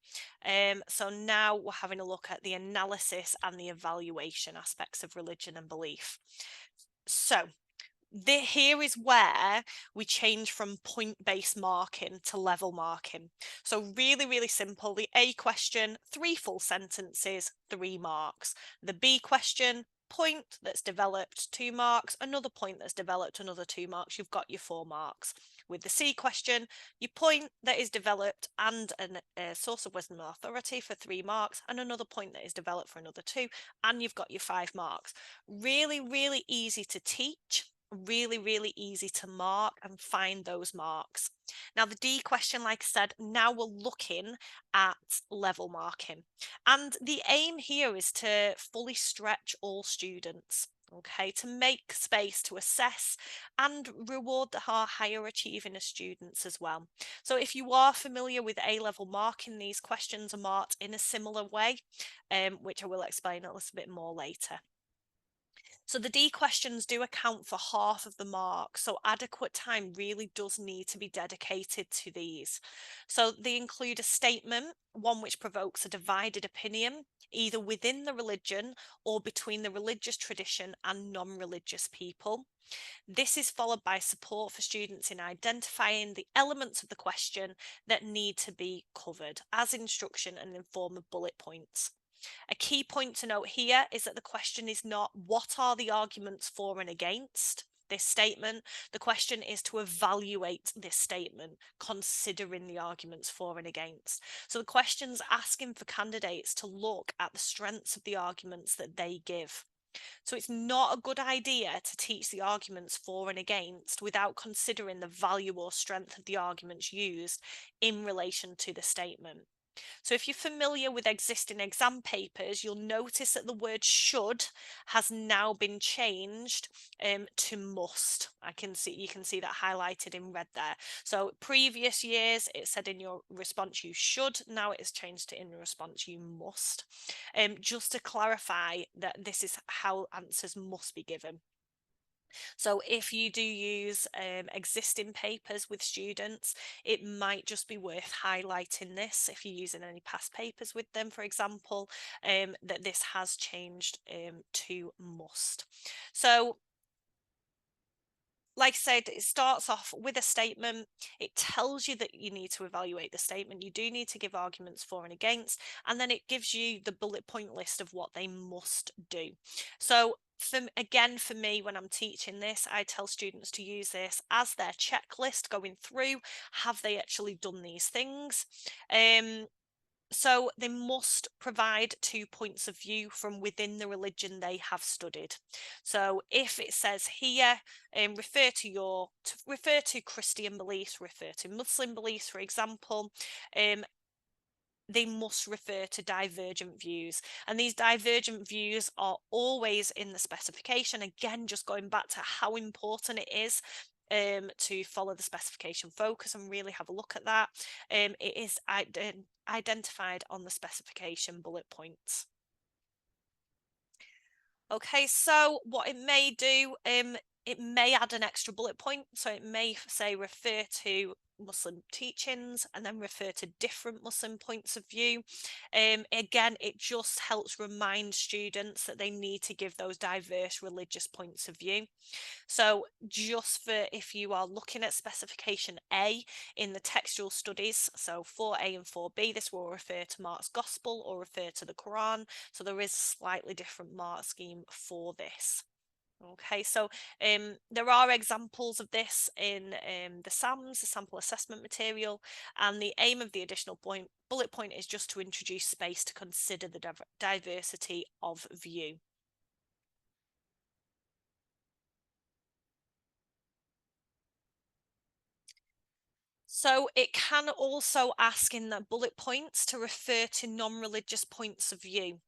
So now we're having a look at the analysis and the evaluation aspects of religion and belief. So here is where we change from point-based marking to level marking. So really, really simple. The A question, 3 full sentences, 3 marks. The B question, point that's developed, 2 marks. Another point that's developed, another 2 marks. You've got your 4 marks. With the C question, your point that is developed and a source of wisdom and authority for 3 marks, and another point that is developed for another 2, and you've got your 5 marks. Really, really easy to teach. Really, really easy to mark and find those marks. Now, the D question, like I said, now we're looking at level marking. And the aim here is to fully stretch all students, okay, to make space to assess and reward our higher achieving students as well. So if you are familiar with A-level marking, these questions are marked in a similar way, which I will explain a little bit more later. So the D questions do account for half of the mark, so adequate time really does need to be dedicated to these. So they include a statement, one which provokes a divided opinion, either within the religion or between the religious tradition and non-religious people. This is followed by support for students in identifying the elements of the question that need to be covered as instruction and in form of bullet points. A key point to note here is that the question is not what are the arguments for and against this statement. The question is to evaluate this statement, considering the arguments for and against. So the question's asking for candidates to look at the strengths of the arguments that they give. So it's not a good idea to teach the arguments for and against without considering the value or strength of the arguments used in relation to the statement. So if you're familiar with existing exam papers, you'll notice that the word should has now been changed to must. You can see that highlighted in red there. So previous years it said in your response you should, now it is changed to in response you must. Just to clarify that this is how answers must be given. So if you do use existing papers with students, it might just be worth highlighting this if you're using any past papers with them, for example, that this has changed to must. So like I said, it starts off with a statement. It tells you that you need to evaluate the statement. You do need to give arguments for and against, and then it gives you the bullet point list of what they must do. So for me, when I'm teaching this, I tell students to use this as their checklist going through. Have they actually done these things? So they must provide 2 points of view from within the religion they have studied. So if it says here, refer to Christian beliefs, refer to Muslim beliefs, for example, they must refer to divergent views. And these divergent views are always in the specification. Again, just going back to how important it is to follow the specification focus and really have a look at that. It is identified on the specification bullet points. Okay, so what it may do, it may add an extra bullet point. So it may say refer to Muslim teachings and then refer to different Muslim points of view. Again, it just helps remind students that they need to give those diverse religious points of view. So just for if you are looking at specification A in the textual studies, so 4A and 4B, this will refer to Mark's Gospel or refer to the Quran. So there is a slightly different mark scheme for this. Okay, so there are examples of this in the SAMs, the sample assessment material, and the aim of the additional bullet point is just to introduce space to consider the diversity of view. So it can also ask in the bullet points to refer to non-religious points of view.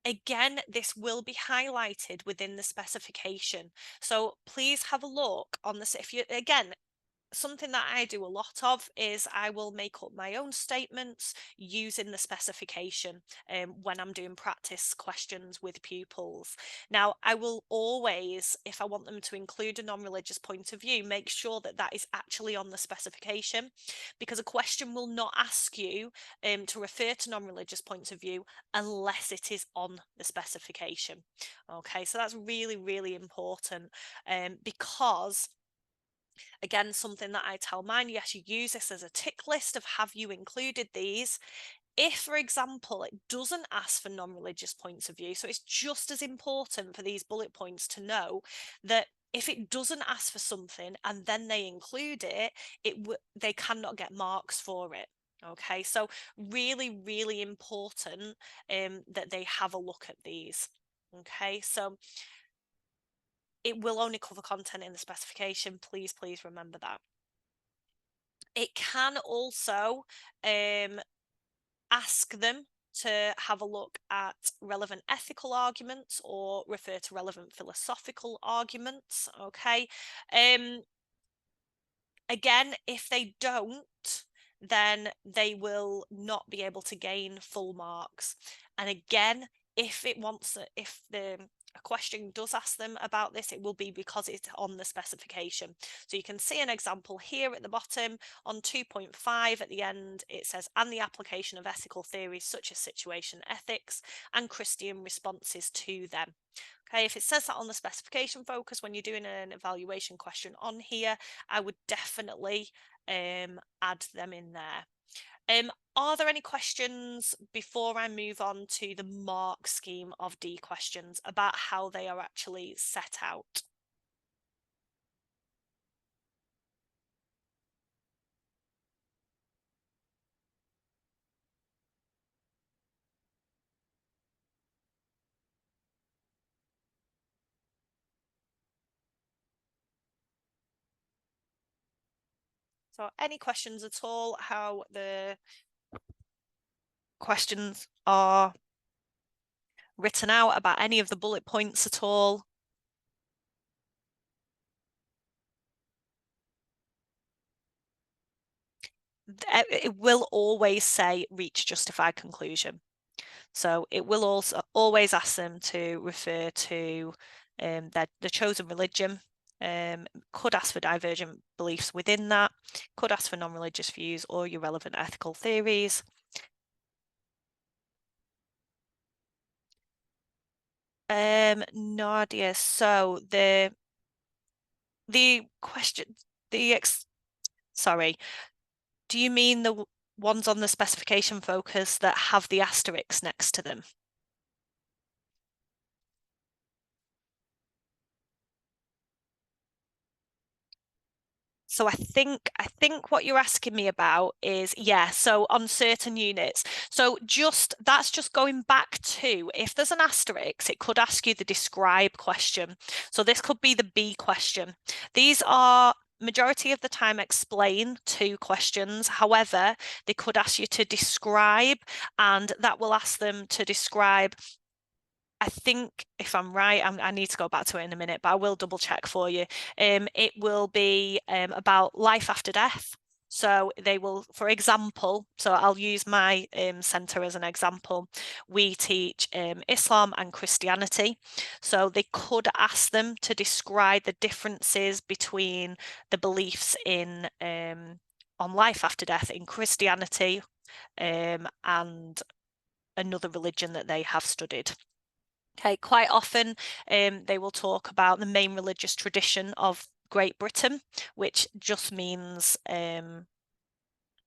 Again, this will be highlighted within the specification. So please have a look on this. If you, again, something that I do a lot of is I will make up my own statements using the specification when I'm doing practice questions with pupils. Now, I will always, if I want them to include a non-religious point of view, make sure that that is actually on the specification, because a question will not ask you to refer to non-religious points of view unless it is on the specification. Okay, so that's really, really important because again, something that I tell mine, yes, you use this as a tick list of have you included these. If, for example, it doesn't ask for non-religious points of view, so it's just as important for these bullet points to know that if it doesn't ask for something and then they include it, they cannot get marks for it. Okay, so really, really important that they have a look at these. Okay, so it will only cover content in the specification. Please, please remember that. It can also ask them to have a look at relevant ethical arguments or refer to relevant philosophical arguments. Okay. Again, if they don't, then they will not be able to gain full marks. And again, if a question does ask them about this, it will be because it's on the specification. So you can see an example here at the bottom on 2.5 at the end. It says, and the application of ethical theories such as situation ethics and Christian responses to them. Okay, if it says that on the specification focus when you're doing an evaluation question on here, I would definitely add them in there. Are there any questions before I move on to the mark scheme of D questions about how they are actually set out? So any questions at all, how the questions are written out about any of the bullet points at all? It will always say reach justified conclusion. So it will also always ask them to refer to the chosen religion, could ask for divergent beliefs within that, could ask for non-religious views or your relevant ethical theories. Nadia, so the question, sorry, do you mean the ones on the specification focus that have the asterisks next to them? So I think what you're asking me about is, yeah, so on certain units. So that's just going back to, if there's an asterisk, it could ask you the describe question. So this could be the B question. These are majority of the time explain 2 questions. However, they could ask you to describe, and that will ask them to describe, I think, if I'm right, I need to go back to it in a minute, but I will double check for you. It will be about life after death. So they will, for example, so I'll use my centre as an example. We teach Islam and Christianity. So they could ask them to describe the differences between the beliefs in on life after death in Christianity and another religion that they have studied. Okay, quite often they will talk about the main religious tradition of Great Britain, which just means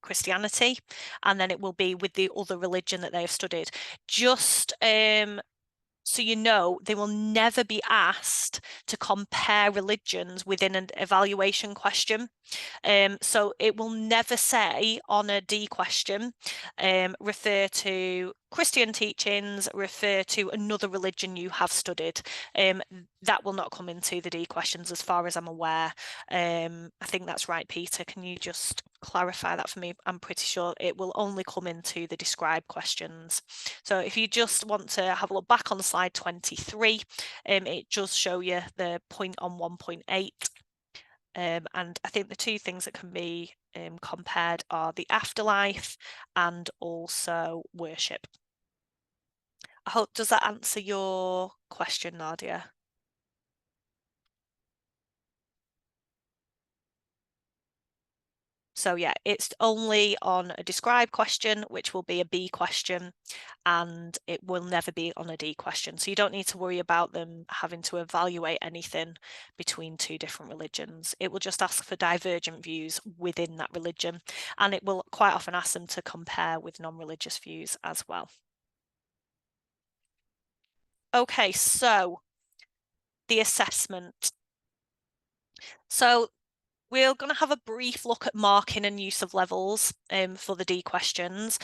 Christianity, and then it will be with the other religion that they have studied. Just so you know they will never be asked to compare religions within an evaluation question. So it will never say on a D question, refer to Christian teachings, refer to another religion you have studied. That will not come into the D questions as far as I'm aware. I think that's right, Peter. Can you just clarify that for me? I'm pretty sure it will only come into the describe questions. So if you just want to have a look back on slide 23, it does show you the point on 1.8. And I think the two things that can be compared are the afterlife and also worship. I hope, does that answer your question, Nadia? So yeah, it's only on a describe question, which will be a B question, and it will never be on a D question. So you don't need to worry about them having to evaluate anything between two different religions. It will just ask for divergent views within that religion, and it will quite often ask them to compare with non-religious views as well. Okay, so the assessment. So we're going to have a brief look at marking and use of levels for the D questions.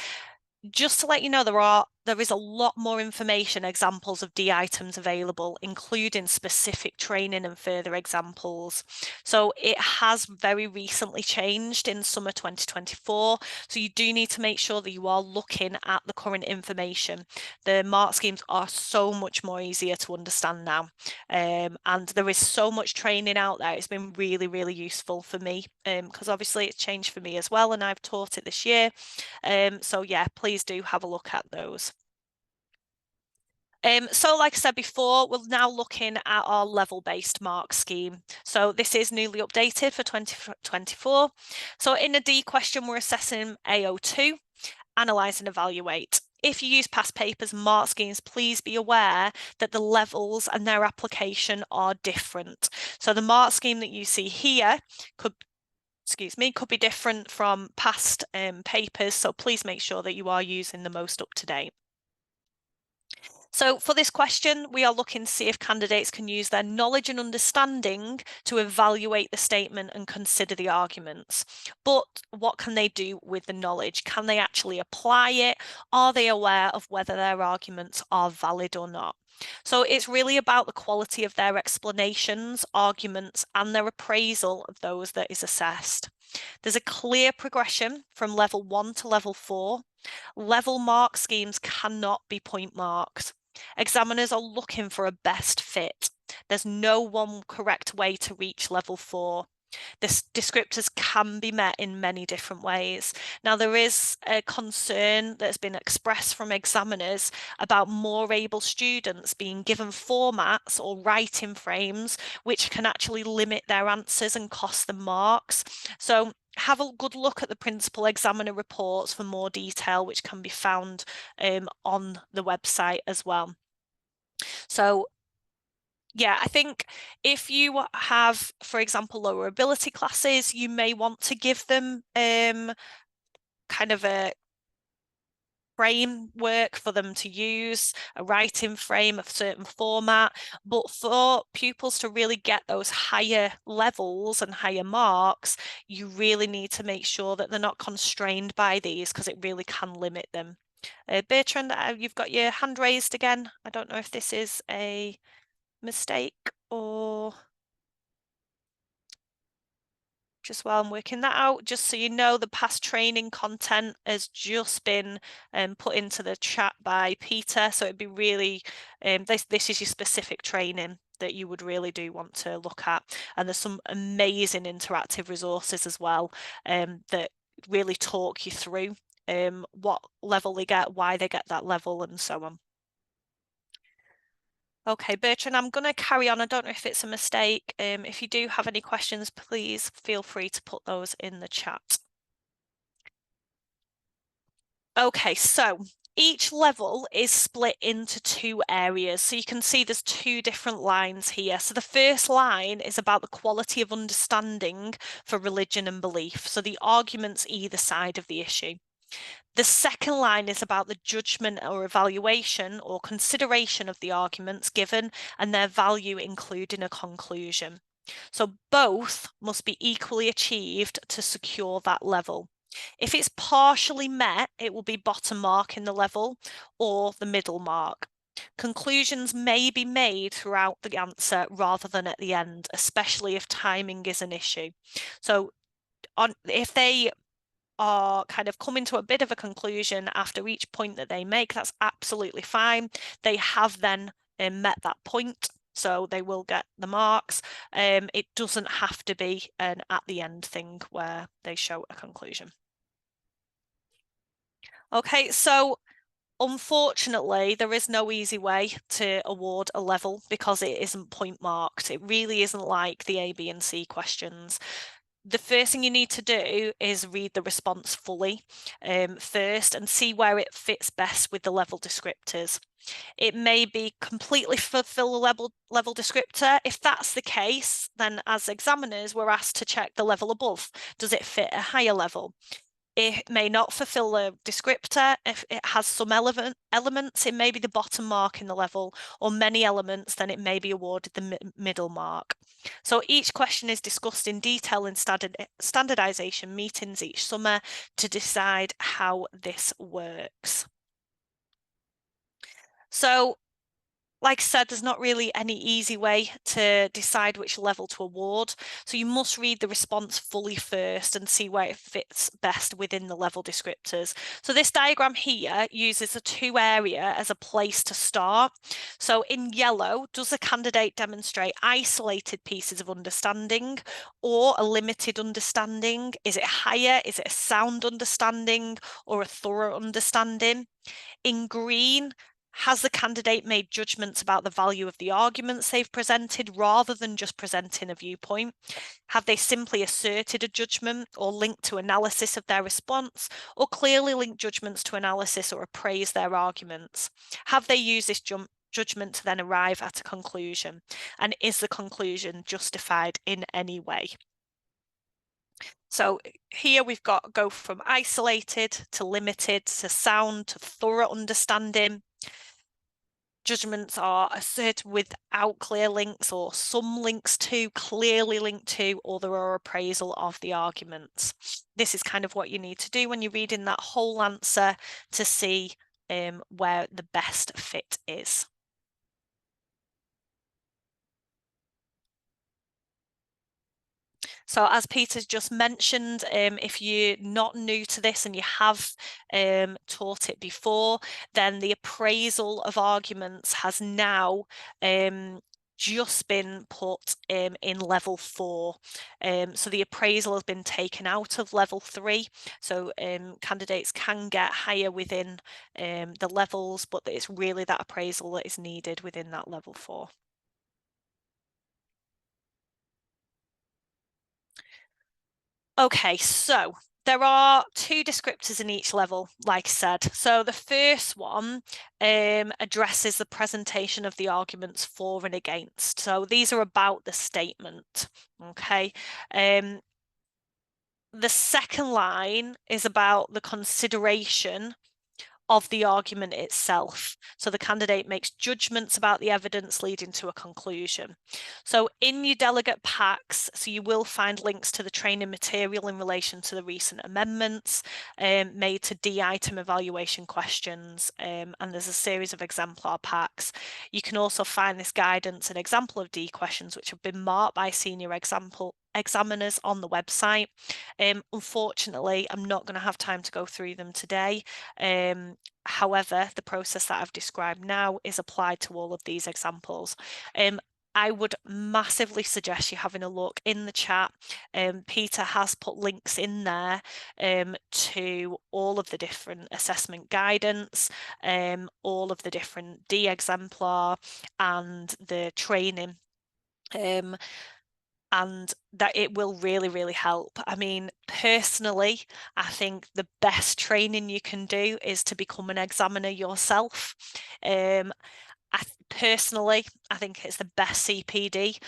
Just to let you know, there is a lot more information, examples of D items available, including specific training and further examples. So it has very recently changed in summer 2024. So you do need to make sure that you are looking at the current information. The mark schemes are so much more easier to understand now. And there is so much training out there. It's been really, really useful for me because obviously it's changed for me as well, and I've taught it this year. So yeah, please do have a look at those. So like I said before, we're now looking at our level-based mark scheme. So this is newly updated for 2024. So in a D question, we're assessing AO2, analyse and evaluate. If you use past papers and mark schemes, please be aware that the levels and their application are different. So the mark scheme that you see here could be different from past papers. So please make sure that you are using the most up-to-date. So for this question, we are looking to see if candidates can use their knowledge and understanding to evaluate the statement and consider the arguments. But what can they do with the knowledge? Can they actually apply it? Are they aware of whether their arguments are valid or not? So it's really about the quality of their explanations, arguments, and their appraisal of those that is assessed. There's a clear progression from level 1 to level 4. Level mark schemes cannot be point marks. Examiners are looking for a best fit. There's no one correct way to reach level 4. The descriptors can be met in many different ways. Now, there is a concern that's been expressed from examiners about more able students being given formats or writing frames, which can actually limit their answers and cost them marks. So have a good look at the principal examiner reports for more detail, which can be found on the website as well. So yeah, I think if you have, for example, lower ability classes, you may want to give them kind of a framework for them to use, a writing frame of certain format. But for pupils to really get those higher levels and higher marks, you really need to make sure that they're not constrained by these, because it really can limit them. Bertrand, you've got your hand raised again. I don't know if this is a mistake or just while I'm working that out, just so you know, the past training content has just been put into the chat by Peter. So it'd be really, this is your specific training that you would really do want to look at. And there's some amazing interactive resources as well that really talk you through what level they get, why they get that level, and so on. Okay, Bertrand, I'm going to carry on. I don't know if it's a mistake. If you do have any questions, please feel free to put those in the chat. Okay, so each level is split into two areas. So you can see there's two different lines here. So the first line is about the quality of understanding for religion and belief. So the arguments either side of the issue. The second line is about the judgment or evaluation or consideration of the arguments given and their value including a conclusion. So both must be equally achieved to secure that level. If it's partially met, it will be bottom mark in the level or the middle mark. Conclusions may be made throughout the answer rather than at the end, especially if timing is an issue. So if they are kind of coming to a bit of a conclusion after each point that they make, that's absolutely fine. They have then met that point, so they will get the marks. It doesn't have to be an at the end thing where they show a conclusion. Okay, so unfortunately, there is no easy way to award a level because it isn't point marked. It really isn't like the A, B, and C questions. The first thing you need to do is read the response fully first and see where it fits best with the level descriptors. It may be completely fulfill the level descriptor. If that's the case, then as examiners, we're asked to check the level above. Does it fit a higher level? It may not fulfill the descriptor. If it has some elements, it may be the bottom mark in the level, or many elements, then it may be awarded the middle mark. So each question is discussed in detail in standardization meetings each summer to decide how this works. So like I said, there's not really any easy way to decide which level to award. So you must read the response fully first and see where it fits best within the level descriptors. So this diagram here uses a 2 area as a place to start. So in yellow, does the candidate demonstrate isolated pieces of understanding or a limited understanding? Is it higher? Is it a sound understanding or a thorough understanding? In green, has the candidate made judgments about the value of the arguments they've presented rather than just presenting a viewpoint? Have they simply asserted a judgment or linked to analysis of their response, or clearly linked judgments to analysis or appraised their arguments? Have they used this judgment to then arrive at a conclusion? And is the conclusion justified in any way? So here we've got go from isolated to limited to sound to thorough understanding. Judgments are asserted without clear links or some links to, clearly linked to, or there are appraisal of the arguments. This is kind of what you need to do when you're reading that whole answer to see where the best fit is. So as Peter's just mentioned, if you're not new to this and you have taught it before, then the appraisal of arguments has now just been put in level 4. So the appraisal has been taken out of level 3. So candidates can get higher within the levels, but it's really that appraisal that is needed within that level 4. Okay, so there are 2 descriptors in each level, like I said. So the first one addresses the presentation of the arguments for and against. So these are about the statement, okay? The second line is about the consideration of the argument itself. So the candidate makes judgments about the evidence leading to a conclusion. So in your delegate packs, so you will find links to the training material in relation to the recent amendments made to D item evaluation questions, and there's a series of exemplar packs. You can also find this guidance and example of D questions which have been marked by senior examiners on the website. Unfortunately, I'm not going to have time to go through them today. However, the process that I've described now is applied to all of these examples. I would massively suggest you having a look in the chat. Peter has put links in there to all of the different assessment guidance, all of the different D exemplar and the training. And that it will really, really help. I mean, personally, I think the best training you can do is to become an examiner yourself. Personally, I think it's the best CPD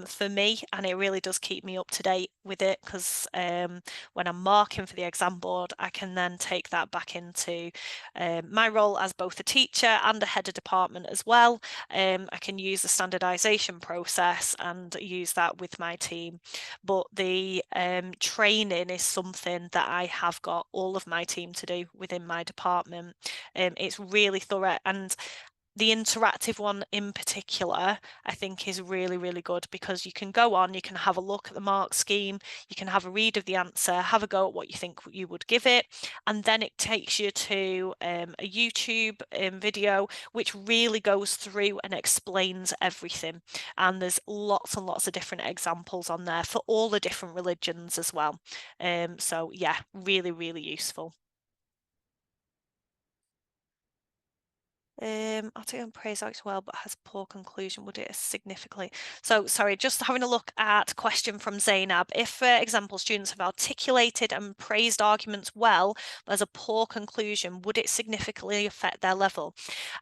for me, and it really does keep me up to date with it, because when I'm marking for the exam board, I can then take that back into my role as both a teacher and a head of department as well. I can use the standardization process and use that with my team. But the training is something that I have got all of my team to do within my department. It's really thorough, and the interactive one in particular, I think is really, really good, because you can go on, you can have a look at the mark scheme, you can have a read of the answer, have a go at what you think you would give it, and then it takes you to a YouTube video, which really goes through and explains everything. And there's lots and lots of different examples on there for all the different religions as well. So yeah, really, really useful. I'll take on praise acts well, but has poor conclusion. Would it significantly? So, sorry, just having a look at question from Zainab. If, for example, students have articulated and praised arguments well, but has a poor conclusion, would it significantly affect their level?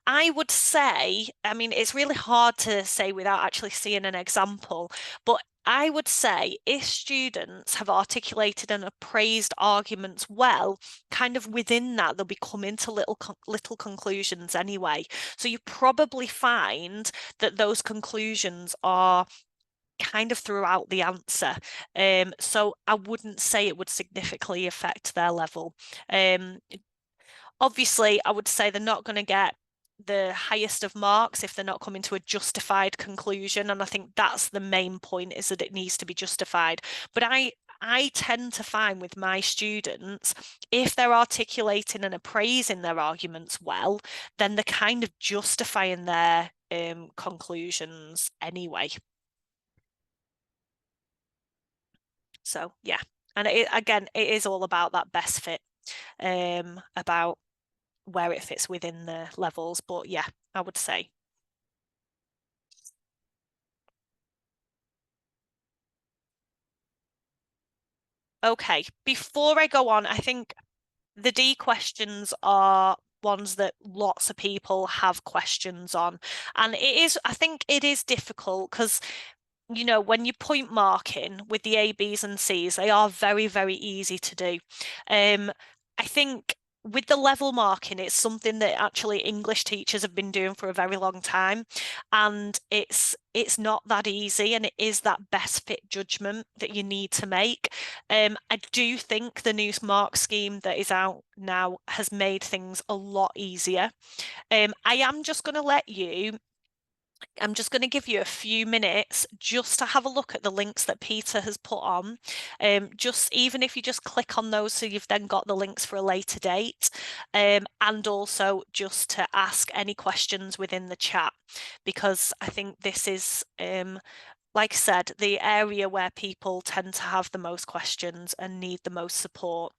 I would say, I mean, it's really hard to say without actually seeing an example, but I would say if students have articulated and appraised arguments well, kind of within that, they'll be coming to little conclusions anyway. So you probably find that those conclusions are kind of throughout the answer. So I wouldn't say it would significantly affect their level. Obviously, I would say they're not going to get the highest of marks if they're not coming to a justified conclusion. And I think that's the main point, is that it needs to be justified. But I tend to find with my students, if they're articulating and appraising their arguments well, then they're kind of justifying their conclusions anyway. So yeah, and again, it is all about that best fit, about where it fits within the levels. But yeah, I would say. Okay, before I go on, I think the D questions are ones that lots of people have questions on. And I think it is difficult, because when you point marking with the A, Bs and Cs, they are very, very easy to do. I think with the level marking, it's something that actually English teachers have been doing for a very long time, and it's not that easy, and it is that best fit judgment that you need to make. I do think the new mark scheme that is out now has made things a lot easier. I am just going to let you I'm just going to give you a few minutes just to have a look at the links that Peter has put on. Just even if you just click on those, so you've then got the links for a later date, and also just to ask any questions within the chat, because I think this is like I said, the area where people tend to have the most questions and need the most support.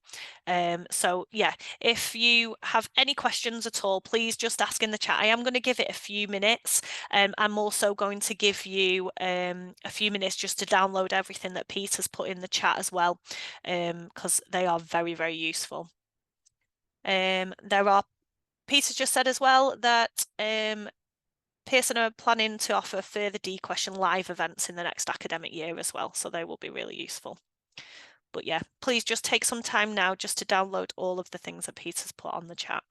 So yeah, if you have any questions at all, please just ask in the chat. I am going to give it a few minutes. I'm also going to give you a few minutes just to download everything that Peter's put in the chat as well, because they are very, very useful. Peter just said as well that Pearson are planning to offer further D question live events in the next academic year as well, so they will be really useful. But yeah, please just take some time now just to download all of the things that Peter's put on the chat.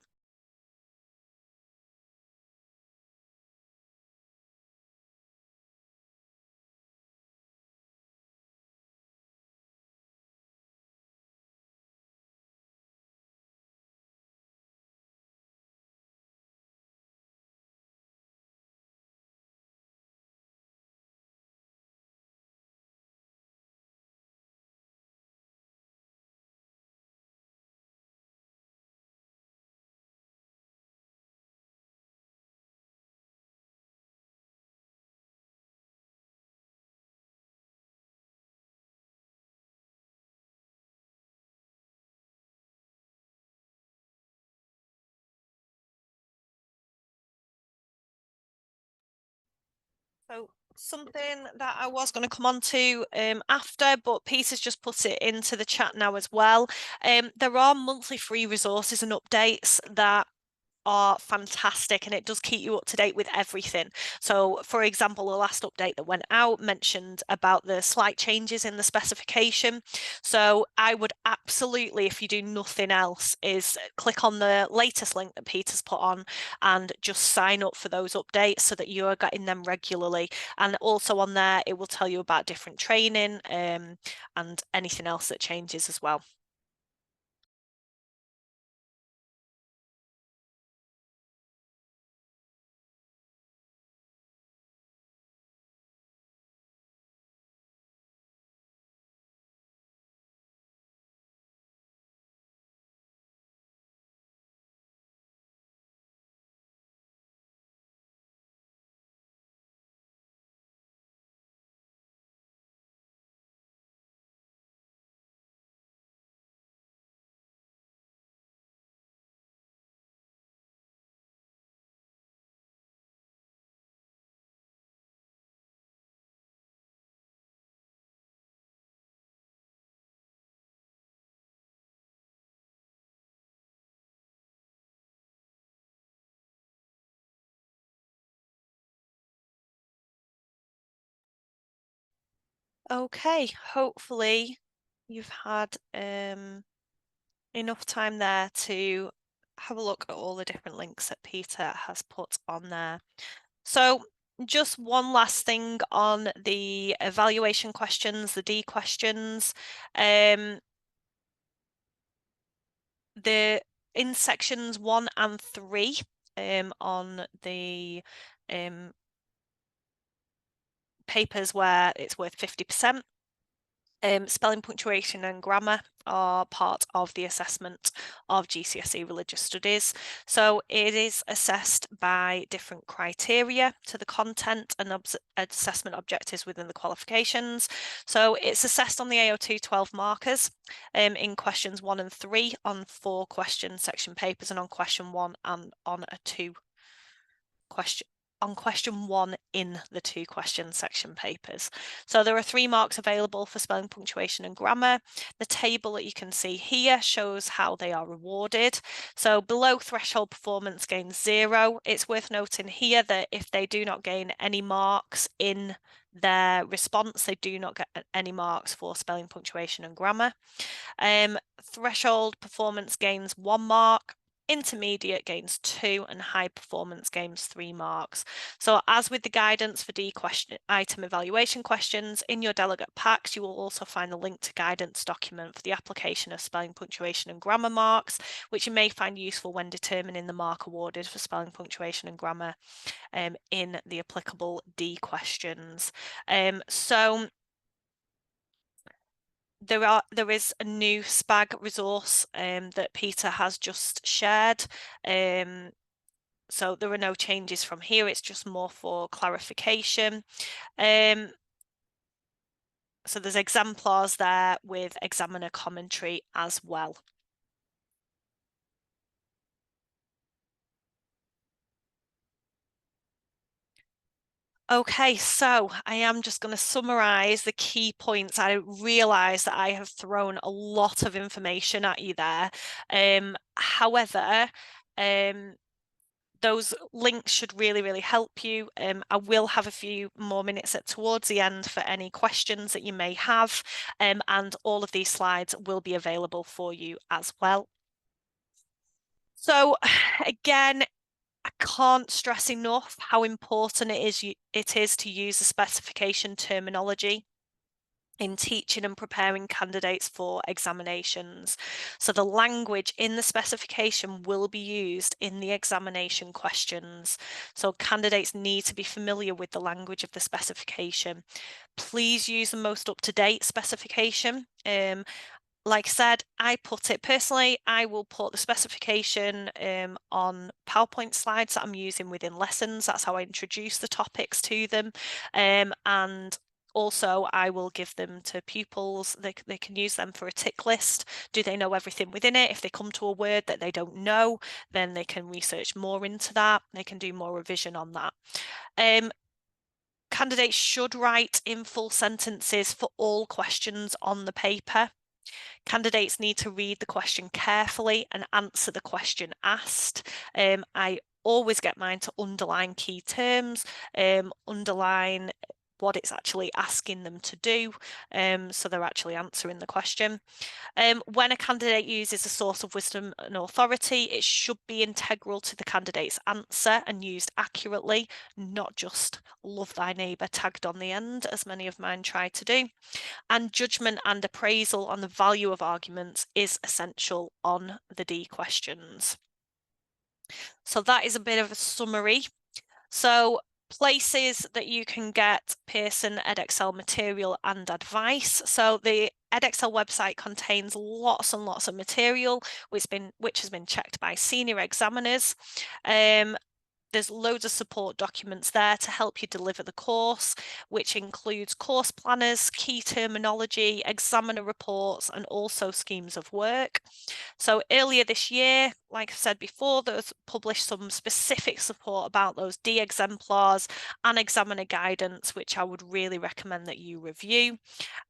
So something that I was going to come on to after, but Peter's just put it into the chat now as well. There are monthly free resources and updates that are fantastic, and it does keep you up to date with everything. So, for example, the last update that went out mentioned about the slight changes in the specification. So I would absolutely, if you do nothing else, is click on the latest link that Peter's put on and just sign up for those updates so that you are getting them regularly. And also on there, it will tell you about different training and anything else that changes as well. Okay, hopefully you've had enough time there to have a look at all the different links that Peter has put on there. So just one last thing on the evaluation questions, the D questions. In sections 1 and 3 on the papers where it's worth 50%, spelling, punctuation and grammar are part of the assessment of GCSE Religious Studies. So it is assessed by different criteria to the content and assessment objectives within the qualifications. So it's assessed on the AO2 12 markers in questions 1 and 3 on 4 question section papers, and on question 1 and on a 2 question. On question 1 in the 2 question section papers. So there are 3 marks available for spelling, punctuation and grammar. The table that you can see here shows how they are rewarded. So below threshold performance gains 0. It's worth noting here that if they do not gain any marks in their response, they do not get any marks for spelling, punctuation and grammar. Threshold performance gains 1 mark. Intermediate gains 2 and high performance gains 3 marks. So as with the guidance for D question item evaluation questions, in your delegate packs, you will also find the link to guidance document for the application of spelling, punctuation and grammar marks, which you may find useful when determining the mark awarded for spelling, punctuation and grammar in the applicable D questions. So there is a new SPAG resource that Peter has just shared. So there are no changes from here, it's just more for clarification. So there's exemplars there with examiner commentary as well. Okay, so I am just going to summarize the key points. I realize that I have thrown a lot of information at you there. However, those links should really help you. I will have a few more minutes towards the end for any questions that you may have, and all of these slides will be available for you as well. So again, I can't stress enough how important it is to use the specification terminology in teaching and preparing candidates for examinations. So the language in the specification will be used in the examination questions. So candidates need to be familiar with the language of the specification. Please use the most up-to-date specification. Like I said, I put it personally, I will put the specification on PowerPoint slides that I'm using within lessons. That's how I introduce the topics to them. And also, I will give them to pupils. They can use them for a tick list. Do they know everything within it? If they come to a word that they don't know, then they can research more into that. They can do more revision on that. Candidates should write in full sentences for all questions on the paper. Candidates need to read the question carefully and answer the question asked. I always get mine to underline key terms, underline what it's actually asking them to do, so they're actually answering the question. When a candidate uses a source of wisdom and authority, it should be integral to the candidate's answer and used accurately, not just love thy neighbour tagged on the end, as many of mine try to do. And judgment and appraisal on the value of arguments is essential on the D questions. So that is a bit of a summary. So places that you can get Pearson Edexcel material and advice. So the Edexcel website contains lots and lots of material which has been checked by senior examiners. There's loads of support documents there to help you deliver the course, which includes course planners, key terminology, examiner reports, and also schemes of work. So earlier this year, like I said before, there's published some specific support about those D exemplars and examiner guidance, which I would really recommend that you review.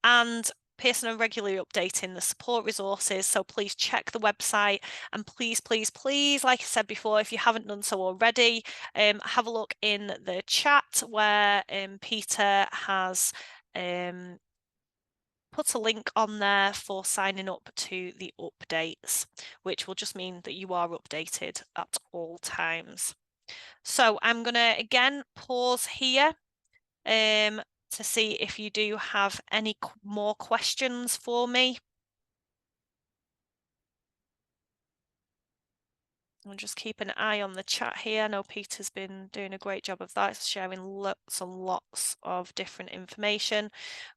And Pearson are regularly updating the support resources, so please check the website, and please, like I said before, if you haven't done so already, have a look in the chat where Peter has put a link on there for signing up to the updates, which will just mean that you are updated at all times. So I'm going to again pause here to see if you do have any more questions for me. I'll just keep an eye on the chat here. I know Peter's been doing a great job of that, sharing lots and lots of different information.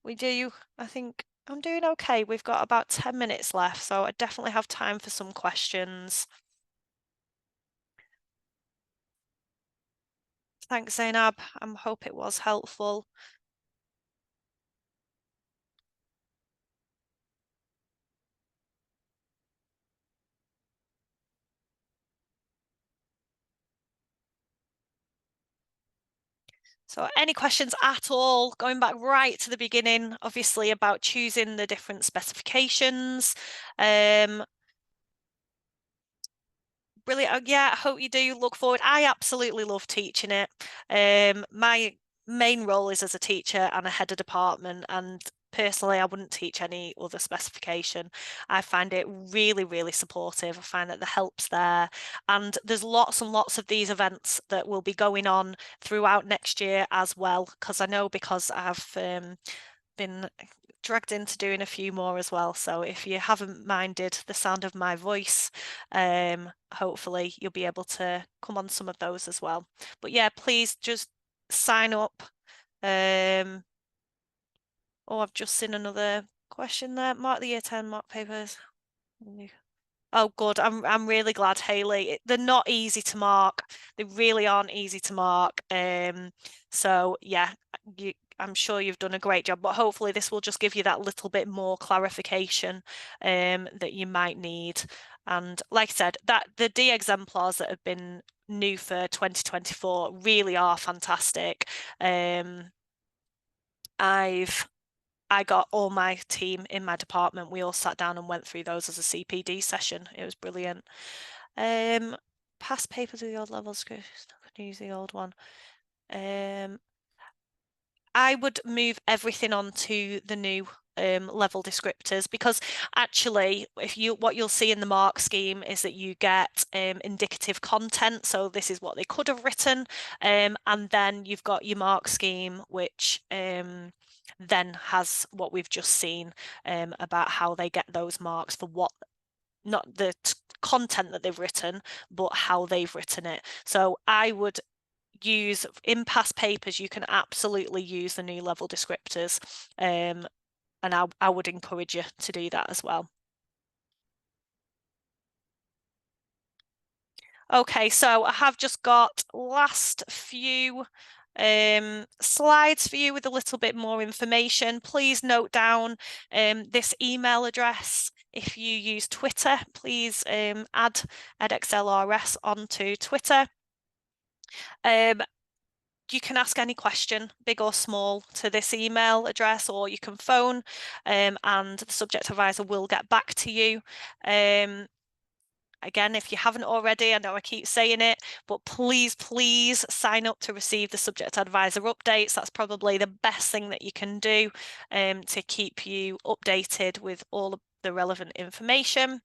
I think I'm doing okay. We've got about 10 minutes left, so I definitely have time for some questions. Thanks, Zainab. I hope it was helpful. So any questions at all, going back right to the beginning, obviously about choosing the different specifications. Brilliant. Yeah, I hope you do look forward. I absolutely love teaching it. My main role is as a teacher and a head of department, and personally, I wouldn't teach any other specification. I find it really, really supportive. I find that the help's there, and there's lots and lots of these events that will be going on throughout next year as well, because I know because I've been dragged into doing a few more as well. So if you haven't minded the sound of my voice, hopefully you'll be able to come on some of those as well. But yeah, please just sign up. Oh, I've just seen another question there. Mark the year 10 mock papers. Oh, good. I'm really glad, Hayley. They're not easy to mark. They really aren't easy to mark. So yeah, I'm sure you've done a great job, but hopefully this will just give you that little bit more clarification that you might need. And like I said, that the D exemplars that have been new for 2024 really are fantastic. I got all my team in my department. We all sat down and went through those as a CPD session. It was brilliant. Past papers with the old levels, could use the old one. I would move everything onto the new level descriptors, because actually what you'll see in the mark scheme is that you get indicative content. So this is what they could have written, and then you've got your mark scheme, which then has what we've just seen about how they get those marks for what, not the content that they've written, but how they've written it. So I would use, in past papers, you can absolutely use the new level descriptors, and I would encourage you to do that as well. Okay, so I have just got last few slides for you with a little bit more information. Please note down this email address. If you use Twitter, please add EdexcelRS onto Twitter. you can ask any question, big or small, to this email address, or you can phone, and the subject advisor will get back to you. Again, if you haven't already, I know I keep saying it, but please, please sign up to receive the subject advisor updates. That's probably the best thing that you can do to keep you updated with all of the relevant information.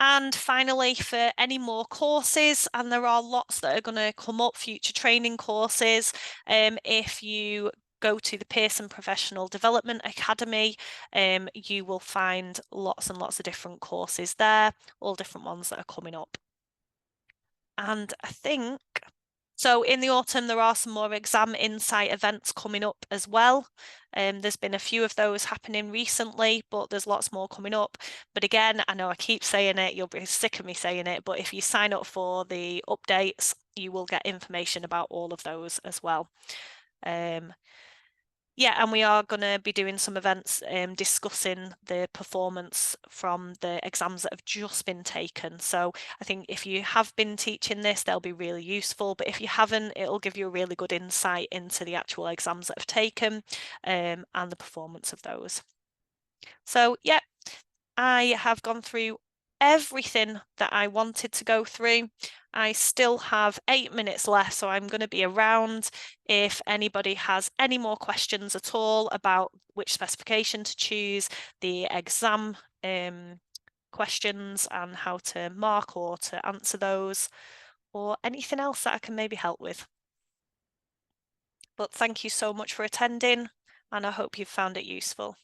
And finally, for any more courses, and there are lots that are going to come up, future training courses, if you go to the Pearson Professional Development Academy, you will find lots and lots of different courses there, all different ones that are coming up. And I think, so in the autumn, there are some more exam insight events coming up as well. There's been a few of those happening recently, but there's lots more coming up. But again, I know I keep saying it, you'll be sick of me saying it, but if you sign up for the updates, you will get information about all of those as well. Yeah, and we are going to be doing some events discussing the performance from the exams that have just been taken. So I think if you have been teaching this, they'll be really useful. But if you haven't, it'll give you a really good insight into the actual exams that have taken and the performance of those. So yeah, I have gone through everything that I wanted to go through. I still have 8 minutes left, so I'm going to be around if anybody has any more questions at all about which specification to choose, the exam questions and how to mark or to answer those, or anything else that I can maybe help with. But thank you so much for attending, and I hope you've found it useful.